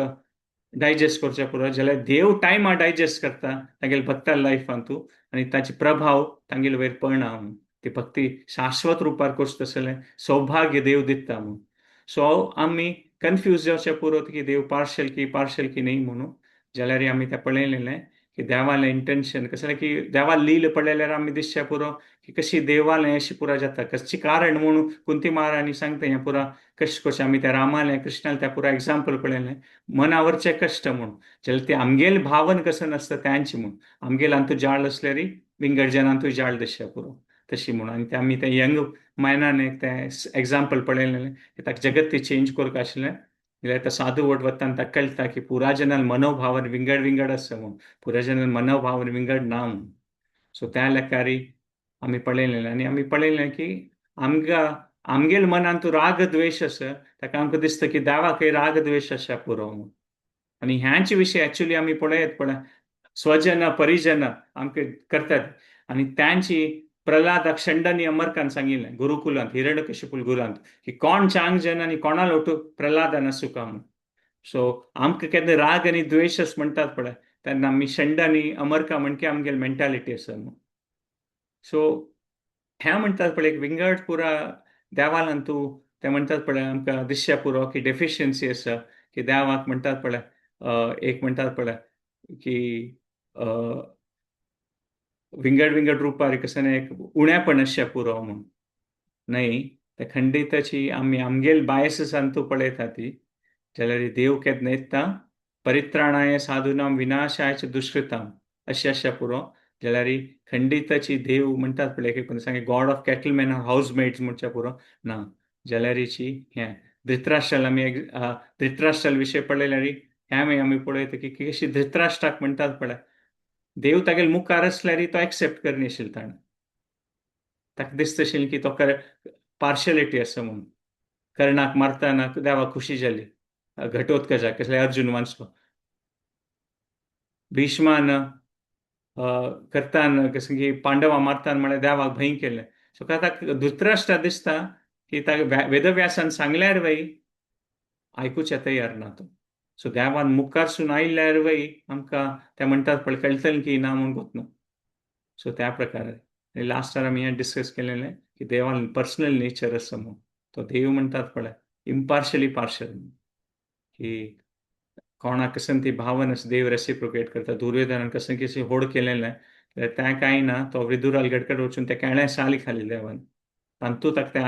डायजेस्ट करचे पुरो जाल्यार देव टायमा डायजेस्ट करता तागेले भक्ता लायफांतू आनी ताचे प्रभाव तांगेले वयर पडना म्हूण ती भक्ती शाश्वत रुपार करता तसलें सौभाग्य देव दिता म्हूण. सो आमी कन्फ्यूज जावचे पुरो की देव पार्शल की न्ही म्हणून जाल्यार आमी तें पळयलेलें की देवालें इंटेन्शन कसलें की देवाल लील पळयल्यार आमी दिसचे पुरो की कशी देवालें अशें पुरा जाता कशें कारण म्हणून कुंती महाराणी सांगता हें पुरा कशें आमी त्या रामालें कृष्णालें त्या पुरा एक्झाम्पल पळयलें मनावरचे कश्ट म्हणून जाल्यार ते आमगेल भावन कसं नासता त्यांची म्हूण आमगेल हातूंत जाळ असल्यार विंगड जनांतूय जाळ दिसचे पुरो तशी म्हणून आनी ते आमी ते यंग मायनान एक तें एक्झाम्पल पळयलेलें की ताका जगत ती चेंज करता आशिल्लें जाल्यार तो सादू वता ताका कळटा की पुरा जनाल मनोभावन विंगड आसा म्हूण पुरा जनाल मनोभावन विंगड ना म्हूण. सो त्या लेखारी आमी पळयलेलें आनी आमी पळयलें की आमगेल मनान तूं राग द्वेश आसा ताका आमकां दिसता की देवाकय राग द्वेश आसा पुरो म्हूण आनी ह्याच विशय एक्चुअली आमी पळयत पळय स्वजन परिजन आमकां करतात आनी त्यांची प्रल्हादाक षंडनी अमरकान सांगिल्लें गुरुकुलांत हिरण्यकशिपू गुरांत की कोण चांग जन आनी कोणा लोटू प्रल्हादान सुका म्हूण. सो आमकां केन्ना राग आनी द्वेश म्हणटात पळय तेन्ना आमी षंड आनी अमरका म्हणके आमगेली मेंटॅलिटी आसा म्हूण. सो हें म्हणटात पळय एक विंगड पुरा देवालान तूं ते म्हणटात पळय आमकां दिसचे पुरो की डेफिशियन्सी आसा की देवाक म्हणटात पळय एक म्हणटात पळय की विंगड रुपार कसं एक उणेपण अशें पुरो म्हूण न्हय ते खंडिताची आमी आमगेल बायसांत तूं पळयता ती जाल्यार देव केन्ना येता परित्राणाय साधूनाम विनाशाय च दुष्कृताम अशें आसचे पुरो जाल्यार खंडिताची देव म्हणटात पळय एक सांगे गॉड ऑफ कॅटलमॅन हाऊस मेड्स म्हणचे पुरो ना जाल्यारीची हें धृतराष्ट्राल आमी धृतराष्ट्राल विशय पळयल्यार हें आमी पळयता की कशी धृतराष्ट्राक म्हणटात पळय देव तागेले मुखार असल्यार तो एक्सेप्ट करनाशिल्लो ताणें ताका दिसता आशिल्लें की तो पार्शलिटी आसा म्हूण कर्णाक मारतना देवाक खुशी जाली घटोत्कचाक कसले अर्जुन वाचलो भीष्मान करतान कसं की पांडवां मारतान म्हळ्यार देवाक भंय केलें सो ताका धृतराष्ट्रा दिसता की ताका वेदव्यासान सांगल्यार वय आयकूचे तयार ना तो सो देवान मुखारसून आयल्यार वय आमकां ते म्हणटात पळय कळटलें की ना म्हूण गोतना सो त्या प्रकारे लास्टार आमी हें डिस्कस केलेलें की देवान पर्सनल नेचर आसा म्हूण तो देव म्हणटात पळय इम्पार्शली पार्शल की कोणाक कसं ती भावन आसा देव रेसिप्रोकेट करता दुर्योधनान कसं की होड केलेलें तें कांय ना तो विदुराल गडकड वचून ते केळ्या साली खाली देवान तांतूं ताका ते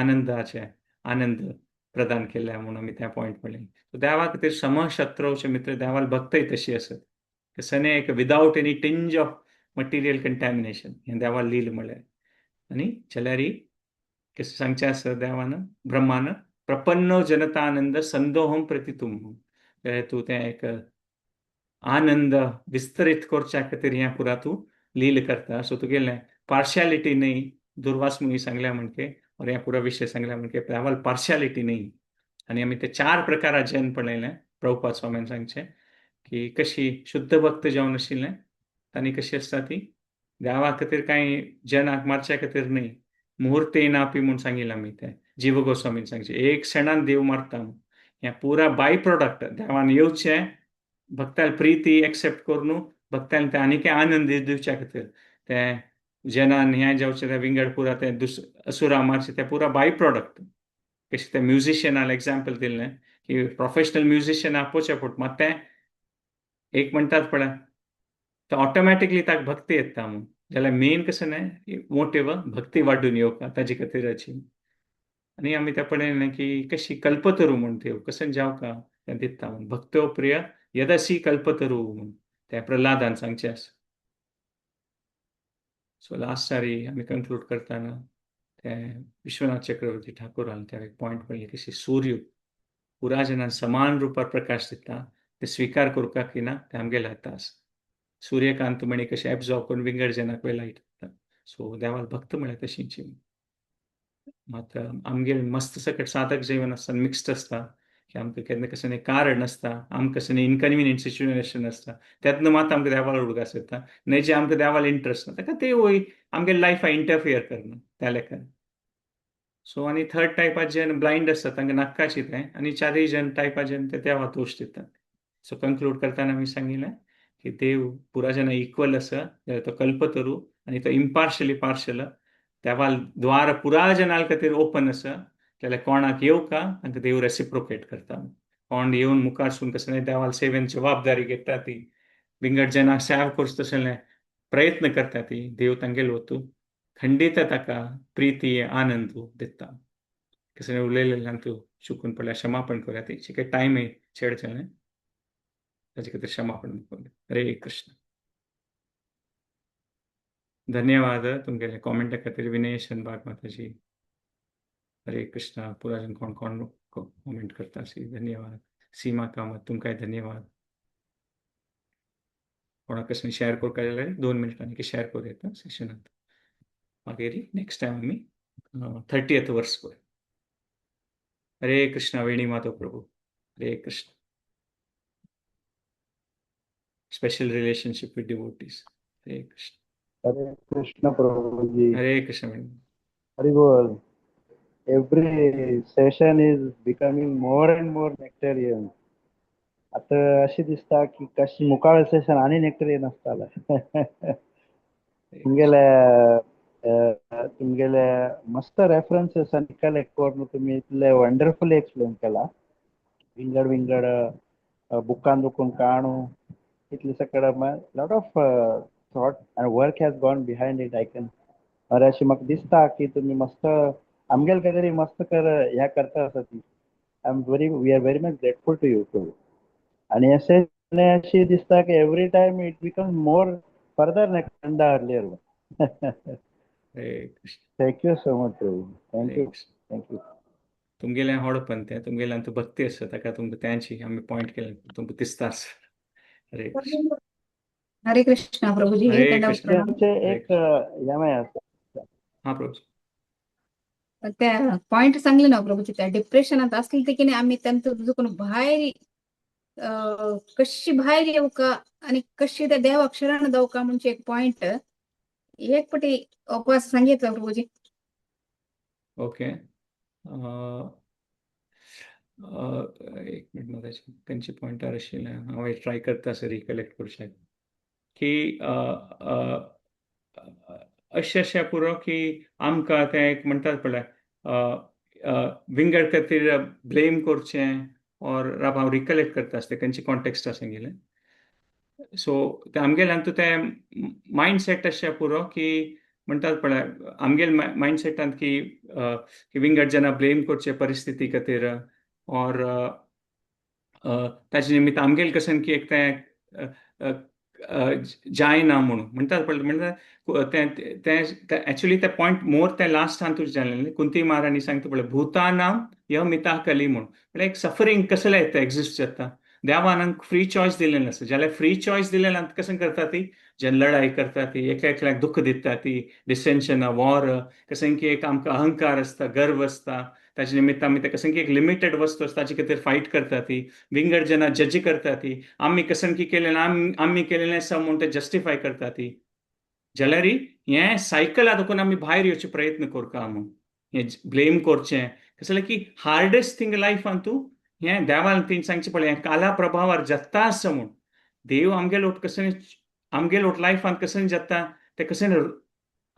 आनंद प्रदान केल्या म्हणून आमी त्या पॉयंट पडले. सो देवा खातीर समशत्रूचे मित्र देवाल भक्तय तशी असत. कसं एक without any tinge of material contamination हें देवाल लील म्हळ्यार. आनी जाल्यार कसं सांगचें आसा देवान ब्रह्मान प्रपन्नो जनतानंद संदोहम प्रतितुम. तूं तें एक आनंद विस्तरीत करच्या खातीर ह्या पुरा तूं लील करता. सो तुगेलें पार्शियलिटी न्ही. दुर्वास मुनी सांगल्या म्हणके और ह्या पुरा विशय सांगल्या म्हणके देवाल पार्शियलिटी न्ही. आनी आमी ते 4 प्रकारा जन पळयलें. प्रभुपाद स्वामीन सांगचें की कशी शुद्ध भक्त जावन आशिल्लें तांणी कशी आसता ती देवा खातीर कांय जनाक मारच्या खातीर न्ही. मुहूर्ते नापी म्हूण सांगिल्लें आमी तें जीव गोस्वामीन सांगचें. एक क्षणान देव मारता हें पुरा बाय प्रोडक्ट देवान येवचें भक्ताल प्रीती एक्सेप्ट करून भक्तांक ते आनीक आनंद दिवच्या खातीर ते जनान ह्या जावचें ते विंगड पुरा ते असुरा मारचे ते पुरा बाय प्रोडक्ट. कशें ते म्युझिशियनाक एग्जाम्पल दिल्लें की प्रोफेशनल म्युझिशियन आपोवचें पडटा मात तें एक म्हणटात पळय तो ऑटोमॅटिकली ताका भक्ती येता म्हणून. जाल्यार मेन कसं न्हय मोटीव भक्ती वाडून येवपाक ताजे खातीर आनी आमी तें पळयलें की कशी कल्पतरू म्हूण देव कसं जावका तें दिता म्हणून भक्तो प्रिय यदसी कल्पतरू म्हणून तें प्रल्हादान सांगचें आसा. सो लास्ट सारी आमी कंक्लूड करतना ते विश्वनाथ चक्रवर्ती ठाकुरान त्या एक पॉयंट पळयली कशी सूर्य पुरा जनांक समान रुपार प्रकाश दिता ते स्विकार करता की ना ते आमगेल्या हातांत आसा. सूर्यकांत म्हणी कशें एब्झॉर्ब करून विंगड जनाक लायट दिता. सो देवाल भक्त म्हळ्यार तशींची. मात आमगेर मस्त सकट साधक जीवन आसता मिक्स्ड आसता की आमकां केन्ना कसं न्ही कारण आसता आमकां कसं न्ही इनकन्विनियंट सिच्युएशन आसता तेन्ना मात आमकां देवाल उडगास येता न्हय जे आमकां देवाल इंट्रस्ट ना ताका ते वय आमगे लायफा इंटरफियर करना त्या लेखान. सो आनी थर्ड टायपाचे जन ब्लायंड आसता तांकां नाक्काची तें आनी चारय जन टायपा जन ते देवा दोश दितात. सो कंक्लूड करतना आमी सांगिल्लें की देव पुरा जना इक्वल आसा जाल्यार तो कल्पतरू आनी तो इम्पार्शली पार्शल देवाल द्वार पुरा जनाल खातीर ओपन आसा जाल्यार कोणाक येवका तांकां देव रेसिप्रोकेट करता. कोण येवन मुखार सून कसं न्हय देवाल सेवेन जबाबदारी घेता ती विंगड जनाक सेवा करता तशें प्रयत्न करता ती देव तांगेलो वतू खंडीत ताका प्रीती आनंद दिता. कसं उलयलेल्यान तूं चुकून पडल्यार क्षमापण करूया तेची काही टायम चेड जालें ताचे खातीर क्षमापण करूया. हरे कृष्ण. धन्यवाद तुमगेले कॉमेंटा खातीर विनय शनबाग माताजी. हरे कृष्णा. पुरा जन कोण कोण कॉमेंट करता सी धन्यवाद. सीमा कामत तुमकांय धन्यवाद. कोणाक कसं शेअर करता जाल्यार 2 मिनटांनी शेअर करूं येता सेशनांत. मागीर नेक्स्ट टायम आमी 30th वर्स पळय. हरे कृष्णा. वेणी माधव प्रभू. हरे Krishna. Special relationship with devotees. हरे कृष्ण. हरे कृष्ण प्रभुजी. हरे कृष्ण. हरि बोल. Every session is becoming more and more nectarian. आता अशी दिसता की कशी मुकाळ सेशन आणि नेक्टरियन आसताला. तुमगेले मस्त रेफरन्सेस आणि कलेक्ट करून तुम्ही इतले वंडरफुली एक्सप्लेन केला. विंगड विंगड बुकान दुखून काणू इतले सकड lot of thought and work has gone behind it. I can अरे अशी म्हाका दिसता की तुम्ही मस्त आमगेल कांय तरी मस्त कर ह्या करता आसा ती. We are very much grateful to you too. आणि असे अशी दिसता की every time it become more further next earlier. Thank you so much प्रभू. थँक्यू. तुमगेलें होडपण तें तुमगेल्यान तूं भक्ती आसा ताका तुमकां त्यांची आमी पॉयंट केलें तुमकां दिसता आसा. हरे कृष्ण. हरे कृष्णा प्रभुजी. हरे दंडवत कृष्ण. प्रणाम. एक यामाय आसा. हा प्रभू. त्या पॉइंट सांगले ना प्रभूजी त्या डिप्रेशनात असली ते की नाही आम्ही त्यांचं दुखून भायर कशी भायर येऊ का आणि कशी त्या देव अक्षरानं जाऊ का म्हणजे एक पॉइंट एक पटी उपवास सांगितलं प्रभूजी. ओके. एक मिनट म्हाका खंयचे पॉयंटार आशिल्ले हांव ट्राय करता सर रिकलेक्ट करचें की अशें पुरो की आमकां तें एक म्हणटात पळय विंगड खातीर ब्लेम करचें और हांव रिकलेक्ट करता आसता खंयचे कॉन्टेक्स्ट आसा सांगिल्लें. सो ते आमगेल्यान तूं तें मायंड सेट अशें पुरो की म्हणटात पळय आमगेल मायंडसेटांत की विंगड जेन्ना ब्लेम करचे परिस्थिती खातीर और ताचे निमित्त आमगेल कसन की एक ते जायना म्हणून म्हणटात पळय म्हणटा एक्चुअली ते पॉयंट मोर ते लास्ट हांव तुझे जाणलें कुंती महाराणी सांगता पळय भूतानाम यह मिता कली म्हणून म्हळ्यार एक सफरींग कसले येता एग्जिस्ट जाता देवान फ्री चॉयस दिलें आसा जाल्यार फ्री चॉयस दिलें कसं करता ती जेन्ना लढाई करता ती एकल्याक दुःख दिता ती डिसेंशन वॉर कसं की एक आमकां अहंकार असता गर्व असता ताचे निमित्त आमी ते कसं की एक लिमिटेड वस्तू असता ताचे खातीर फायट करता ती विंगड जेन्ना जज करता ती आमी कसं की केलें आमी केलेलें आसा म्हणून ते जस्टिफाय करता ती जाल्यार हें सायकल देखून आमी भायर येवचे प्रयत्न करता म्हणून हें ब्लेम करचें कसलें की हार्डेस्ट थिंग लायफान तूं हें देवान ती सांगचें पळय हें काला प्रभावार जत्ता आसा म्हूण देव आमगे लोट कसं आमगे लोट लायफान कसं जाता ते कसं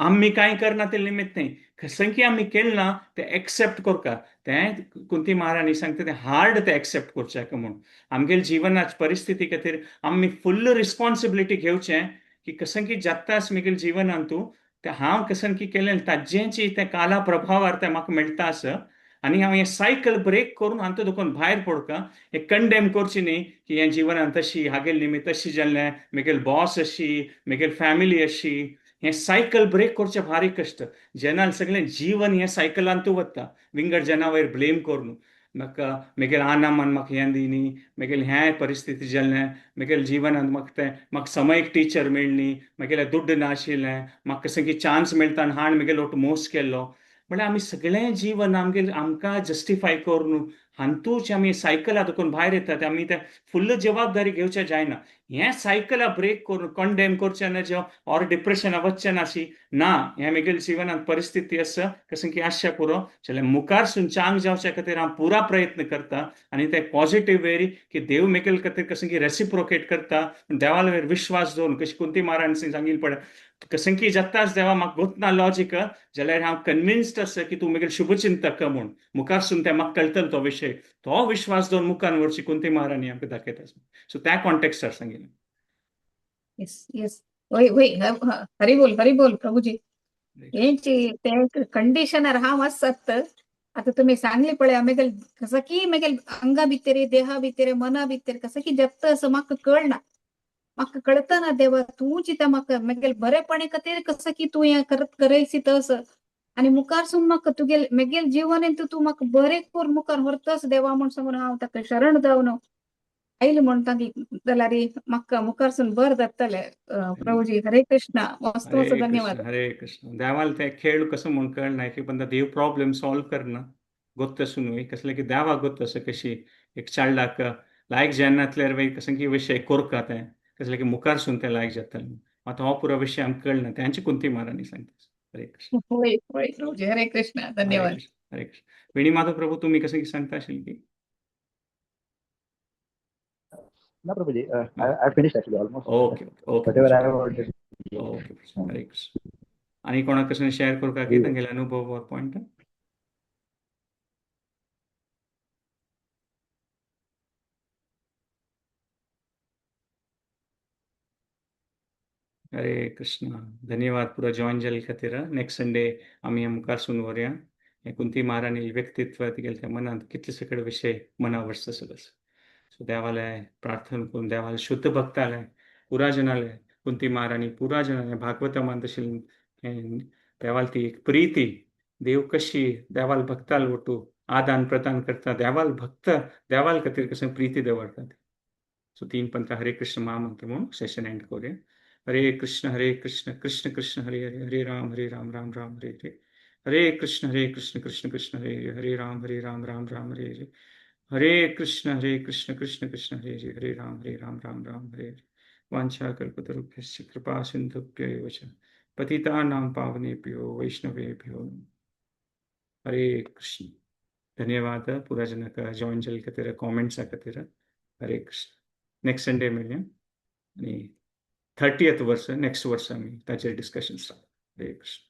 आमी कांय करना ते निमित्त न्ही कसं की आमी केलें ना ते एक्सेप्ट करता तें कुंती महाराणी सांगता ते हार्ड ते एक्सेप्ट करचें म्हणून आमगेल जिवनाची परिस्थिती खातीर आमी फुल्ल रिस्पॉन्सिबिलिटी घेवचें की कसं की जातास मुगेल जिवनांत तूं ते हांव कसं की केलें ताजेंची ते काला प्रभावार ते म्हाका मेळटा आसा आनी हांव हें सायकल ब्रेक करून हांव देखून भायर पडका हें कंडेम करची न्ही की हें जिवनांत तशी हागेल निमित्त तशी जाल्लें मुगेल बॉस अशी मुगेल फॅमिली अशी हें सायकल ब्रेक करचें भारी कश्ट जेन्ना सगळें जीवन हें सायकलान तूं वता विंगड जेन्ना वयर ब्लेम करून म्हाका मुगेल आनामान म्हाका हें दिनी मुगेल हें परिस्थिती जाल्लें मुगेल जिवनांत म्हाका समयक टिचर मेळ्ळी म्हगेलें दुड्ड नाशिल्लें म्हाका कसं की चान्स मेळटा आनी हांवें मुगेलो मोस केल्लो म्हळ्यार आमी सगळें जीवन आमकां जस्टिफाय करून हांतूच आमी सायकला देखून भायर येतात आमी ते फुल्ल जबाबदारी घेवचें जायना हें सायकला ब्रेक करून कंडेम करचें ना जेव और डिप्रेशना वचचें नाशी ना हें मुगेल जिवनांत परिस्थिती आसा कसं की आसचें पुरो जाल्यार मुखार सून चांग जावचे खातीर हांव पुरा प्रयत्न करता आनी ते पॉझिटिव्ह वेरी की देव मुगेल खातीर कसं की रेसिप्रोकेट करता देवाल वयर विश्वास दवरून कशी कुंती महाराणी सांगिल्लें पळय कसं की जत्ताच देवा म्हाका गोतना लॉजिक जाल्यार हांव कन्विन्स्ड आसा की तूं मुगेल शुभचिंतक म्हूण मुखार सून ते म्हाका कळटलो तो विशय तो विश्वास दवरून मुखार व्हरची कुंती महाराणी आमकां दाखयता सो त्या कॉन्टेक्स्टार सांगिल्लें येस येस वय वय हरी बोल प्रभुजी यांची ते कंडिशनर हांव आसत आता तुम्ही सांगले पळय आमेगेल कसं की मेगेल अंगा भितर देहा भितर मना भितर कसं की जप्त असं म्हाका कळना म्हाका कळतं ना देवा तू चिता म्हाका मेगेल बरेपणे खातीर कसं की तू हें करत करयसी तस आणि मुखार सून म्हाका तुगेल मेगेल जिवनांत तू म्हाका बरें कर मुखार व्हरतस देवा म्हण सांगून हांव ताका शरण जावन आयले म्हणटा की जाल्यार म्हाका मुखार सून बरें जातलें प्रभुजी हरे कृष्णा मस्त मस्त धन्यवाद हरे कृष्ण देवाल ते खेळ कसं म्हूण कळना की बंदा देव प्रॉब्लेम सॉल्व करना ಗೊತ್ತಸು कसले की देवा ಗೊತ್ತसं कशी एक चाळडाक लायक जेन्नातल्यार कसं की विशय कोरका ते कसले की मुखार सून ते लायक जातले आता हो पुरो विषय आमकां कळना त्यांची कुंती महाराणी सांगता हरे कृष्ण होय होय प्रभुजी हरे कृष्णा हरे धन्यवाद कृष्ण हरे कृष्ण वेणी माधव प्रभू तुम्ही कसं की सांगता आशिल्ली की No, Prabhuji, I finished actually almost. Okay okay Whatever I wanted. Okay हरे कृष्ण आणि कोणाक कसं शेअर करता की तांगेले अनुभव वर पॉइंट हरे कृष्ण धन्यवाद पुरा जॉइन जाले खातीर नेक्स्ट संडे आमी मुखार सून व्हरया हे कुंती महाराणी व्यक्तित्व तिगेले त्या मनांत कितले सगळे विषय मना वचता सो देवाले प्रार्थना करून देवाले शुद्ध भक्ताले पुरा जनाले कुंती महाराणी पुरा जनाले भागवतमान तशें देवाल ती एक प्रीती देव कशी देवाल भक्ताल वटू आदान प्रदान करता देवाल भक्त देवाल खातीर कशें प्रीती दवरता सो 3 पंथ हरे कृष्ण महामंत्र म्हणून सेशन एंड करूया हरे कृष्ण कृष्ण कृष्ण हरे हरे हरे राम राम राम हरे हरे हरे कृष्ण कृष्ण कृष्ण हरे हरे हरे राम राम राम हरे हरे हरे कृष्ण कृष्ण कृष्ण हरे हरे हरे राम राम हरे हरे वाञ्छा कल्पतरुभ्यश्च कृपा सिन्धुभ्य एव च पतितानां पावनेभ्यो वैष्णवेभ्यो हरे कृष्ण धन्यवाद पुरा जनक जॉइन जाले खातीर कॉमेंट्सा खातीर हरे कृष्ण नेक्स्ट संडे मेळया आनी 30th वर्स नेक्स्ट वर्स आमी ताचेर डिस्कशन स्टार्ट हरे कृष्ण